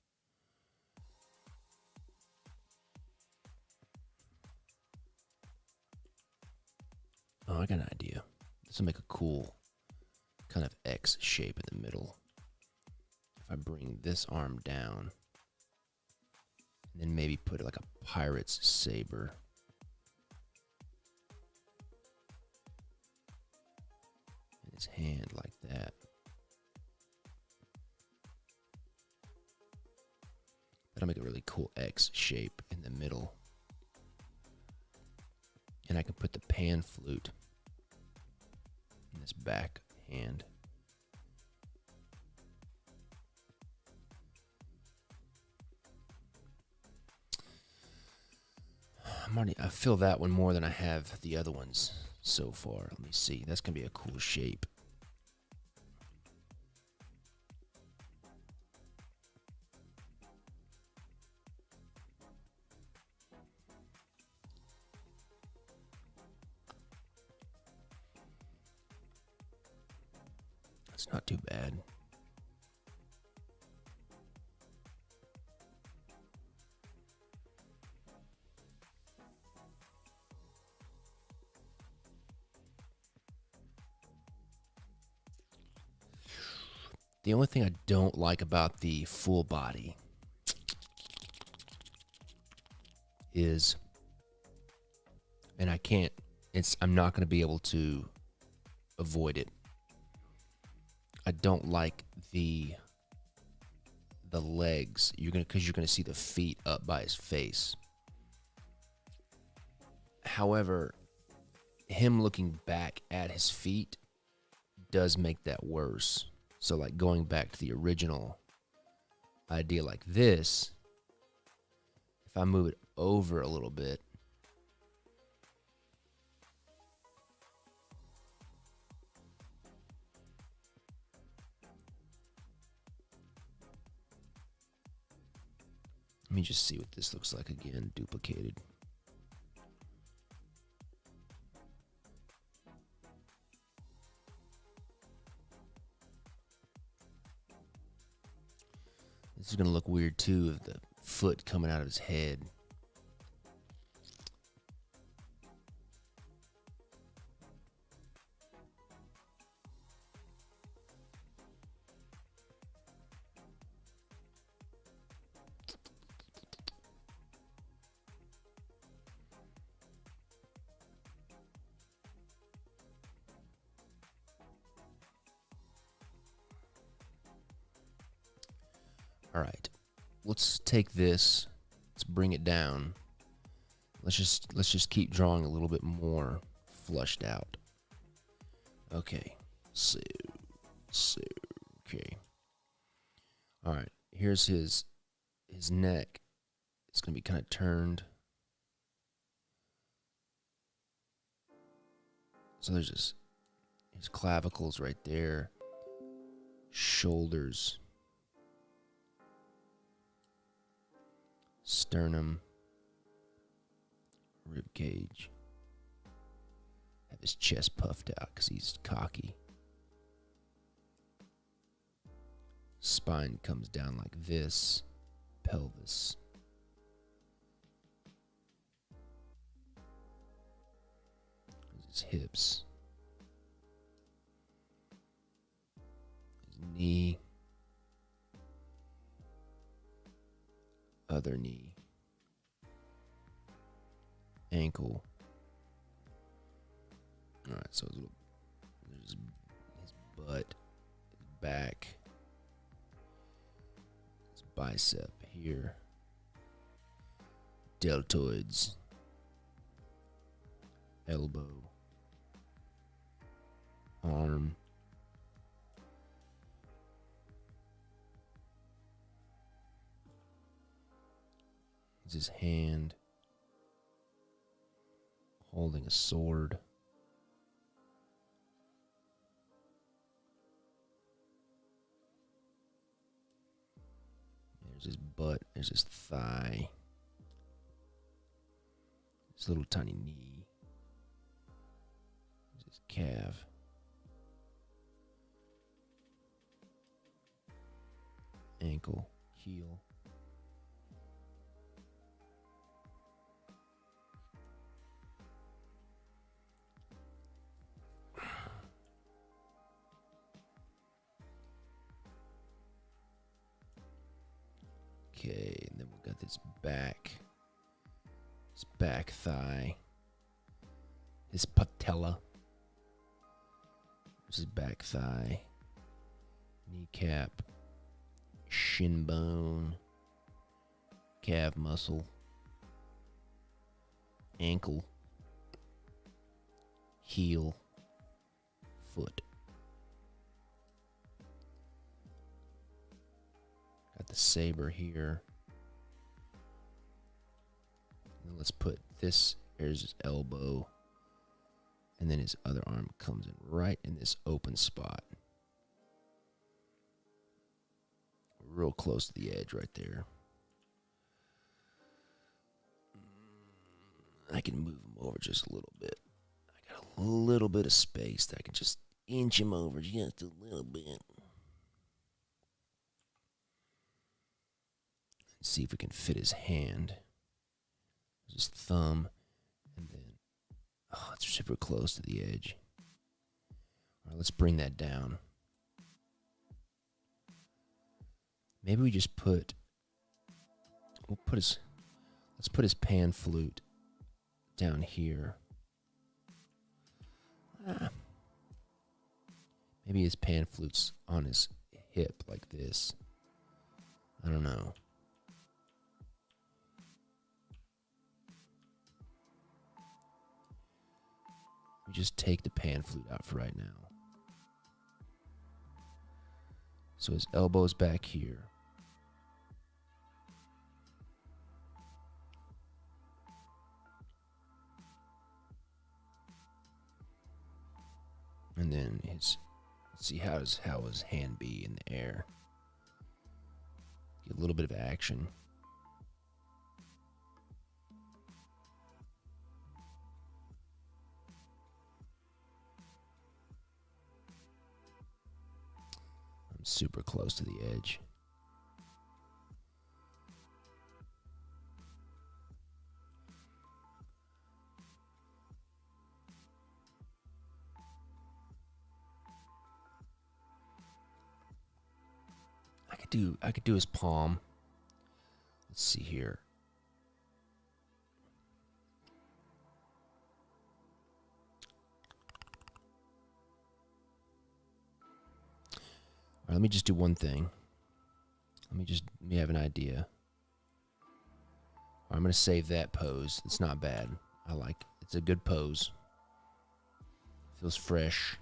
Oh, I got an idea. This will make a cool kind of X shape in the middle. If I bring this arm down, and then maybe put like a pirate's saber. In his hand like that. That'll make a really cool X shape in the middle. And I can put the pan flute in this back hand. I feel that one more than I have the other ones so far. Let me see. That's gonna be a cool shape. It's not too bad. The only thing I don't like about the full body is, and I'm not going to be able to avoid it. I don't like the legs. Because you're gonna see the feet up by his face. However, him looking back at his feet does make that worse. So like going back to the original idea like this, if I move it over a little bit, let me just see what this looks like again, duplicated. This is going to look weird too, of the foot coming out of his head. All right, let's take this. Let's bring it down. Let's just keep drawing a little bit more flushed out. Okay, so okay. All right, here's his neck. It's gonna be kind of turned. So there's his clavicles right there. Shoulders. Sternum, rib cage. Have his chest puffed out because he's cocky. Spine comes down like this. Pelvis. His hips. His knee. Other knee, ankle. All right, so there's his butt, his back, his bicep here, deltoids, elbow, arm. His hand holding a sword. There's his butt. There's his thigh. His little tiny knee. There's his calf. Ankle, heel. Okay, and then we've got his back thigh, his patella, there's his back thigh, kneecap, shin bone, calf muscle, ankle, heel, foot. Got the saber here. let's put this, here's his elbow, and then his other arm comes in right in this open spot. Real close to the edge right there. I can move him over just a little bit. I got a little bit of space that I can just inch him over just a little bit. See if we can fit his hand. His thumb. And then, oh, it's super close to the edge. All right, let's bring that down. Maybe we just put, let's put his pan flute down here. Maybe his pan flute's on his hip like this. I don't know. We just take the pan flute out for right now. So his elbow's back here. And then let's see how his hand be in the air. Get a little bit of action. I'm super close to the edge. I could do his palm. Let's see here. All right, let me just do one thing. Let me have an idea. I'm going to save that pose. It's not bad. It's a good pose. Feels fresh.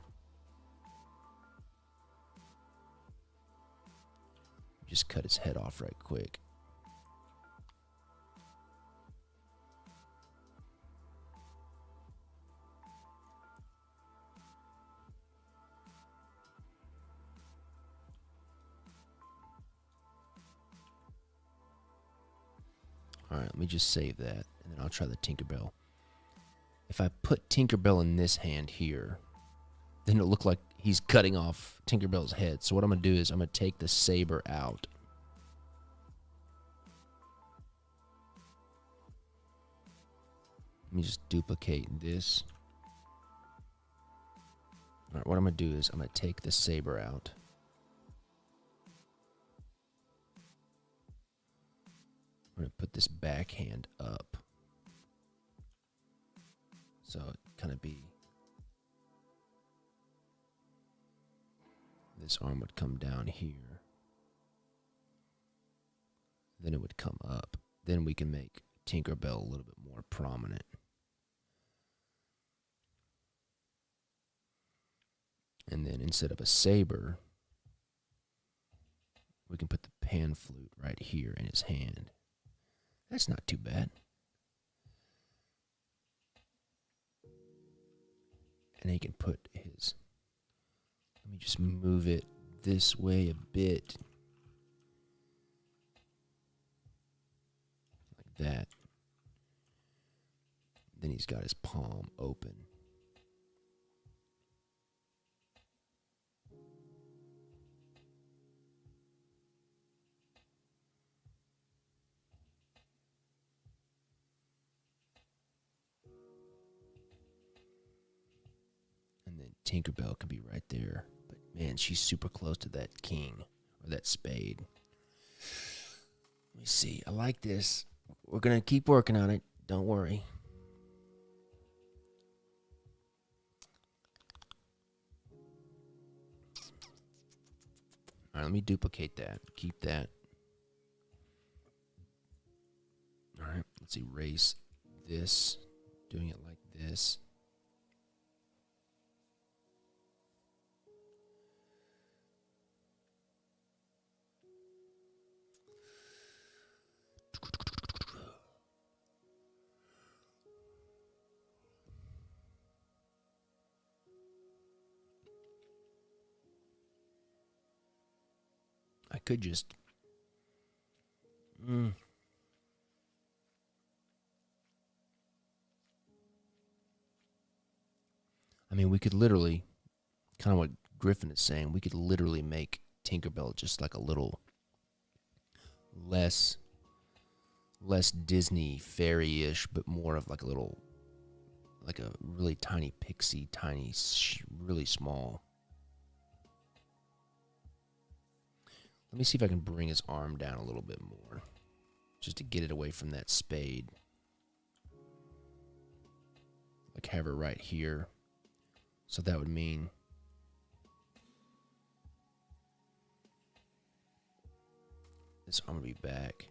Just cut his head off right quick. All right, let me just save that, and then I'll try the Tinkerbell. If I put Tinkerbell in this hand here, then it'll look like he's cutting off Tinkerbell's head. So what I'm going to do is I'm going to take the saber out. Let me just duplicate this. All right, what I'm going to do is I'm going to take the saber out. I'm going to put this backhand up. So it kind of be, this arm would come down here. Then it would come up. Then we can make Tinkerbell a little bit more prominent. And then instead of a saber, we can put the pan flute right here in his hand. That's not too bad. And he can put his, let me just move it this way a bit. Like that. Then he's got his palm open. And then Tinkerbell could be right there. But man, she's super close to that king or that spade. Let me see. I like this. We're going to keep working on it. Don't worry. All right, let me duplicate that. Keep that. All right, let's erase this. Doing it like this. could just... I mean, we could literally, kind of what Griffin is saying, we could literally make Tinkerbell just like a little less Disney fairy-ish, but more of like a little, like a really tiny pixie, really small. Let me see if I can bring his arm down a little bit more, just to get it away from that spade. Like have her right here. So that would mean this arm would be back.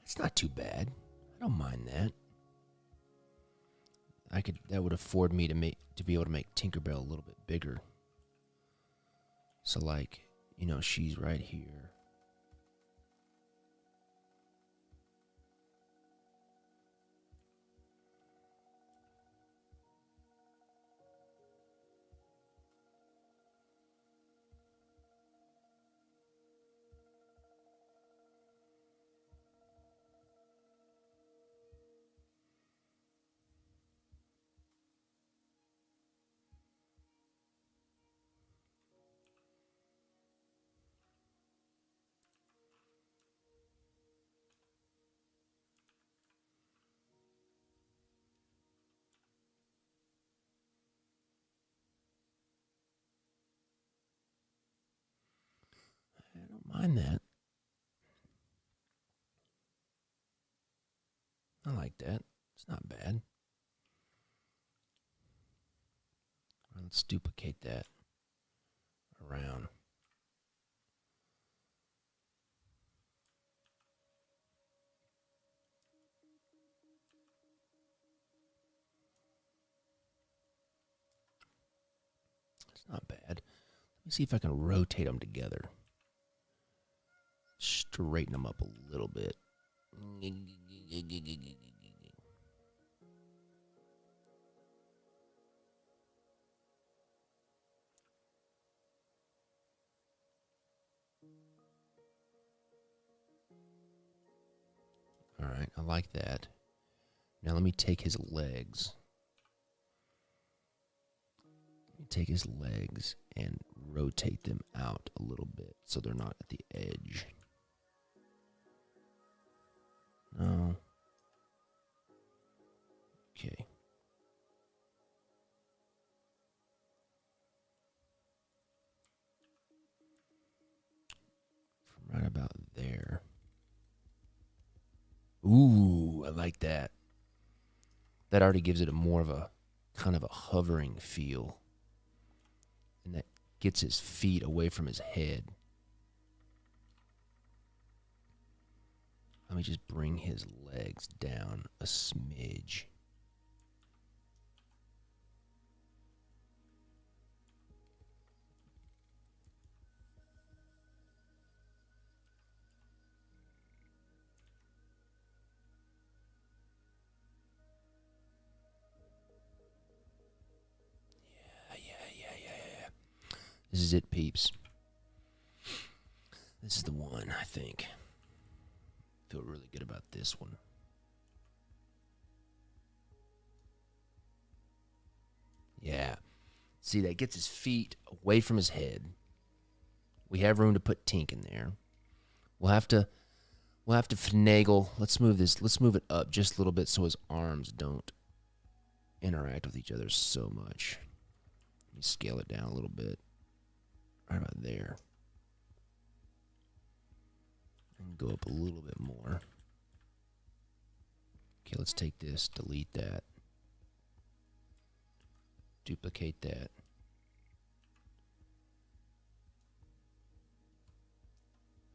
It's not too bad. I don't mind that. That would afford me to be able to make Tinkerbell a little bit bigger. So like, you know, she's right here. I don't mind that. I like that. It's not bad. Let's duplicate that around. It's not bad. Let me see if I can rotate them together. Straighten them up a little bit. All right, I like that. Now let me take his legs. Let me take his legs and rotate them out a little bit so they're not at the edge. No. Okay. From right about there. Ooh, I like that. That already gives it a more of a kind of a hovering feel. And that gets his feet away from his head. Let me just bring his legs down a smidge. Yeah. This is it, peeps. This is the one, I think. Feel really good about this one. Yeah. See, that gets his feet away from his head. We have room to put Tink in there. We'll have to finagle. Let's move this. Let's move it up just a little bit so his arms don't interact with each other so much. Let me scale it down a little bit. Right about there. And go up a little bit more. Okay, let's take this, delete that. Duplicate that.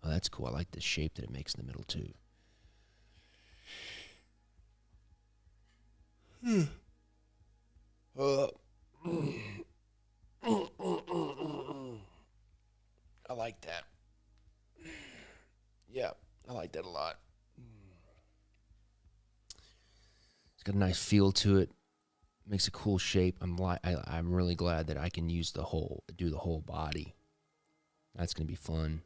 Oh, that's cool. I like the shape that it makes in the middle, too. I like that. Yeah, I like that a lot. It's got a nice feel to it. Makes a cool shape. I'm really glad that I can do the whole body. That's gonna be fun.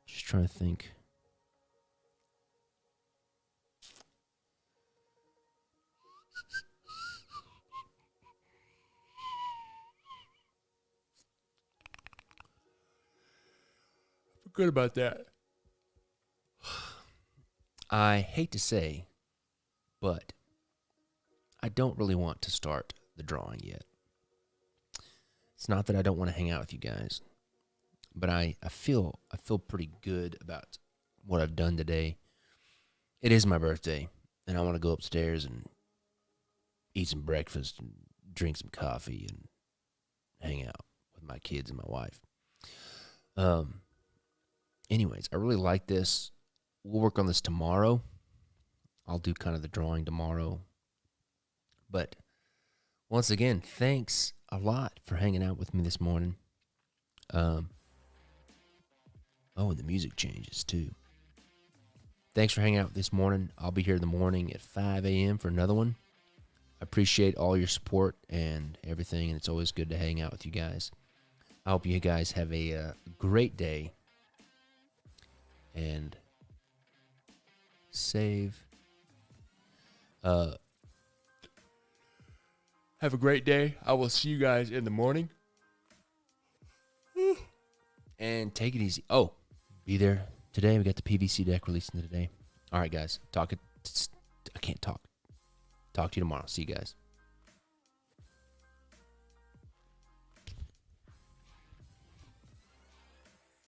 Just trying to think. Good about that. I hate to say, but I don't really want to start the drawing yet. It's not that I don't want to hang out with you guys, but I feel pretty good about what I've done today. It is my birthday, and I want to go upstairs and eat some breakfast and drink some coffee and hang out with my kids and my wife. Anyways, I really like this. We'll work on this tomorrow. I'll do kind of the drawing tomorrow. But once again, thanks a lot for hanging out with me this morning. And the music changes too. Thanks for hanging out this morning. I'll be here in the morning at 5 a.m. for another one. I appreciate all your support and everything, and it's always good to hang out with you guys. I hope you guys have a great day. And save. Have a great day. I will see you guys in the morning. And take it easy. Oh, be there today. We got the PVC deck releasing today. All right, guys. I can't talk. Talk to you tomorrow. See you guys.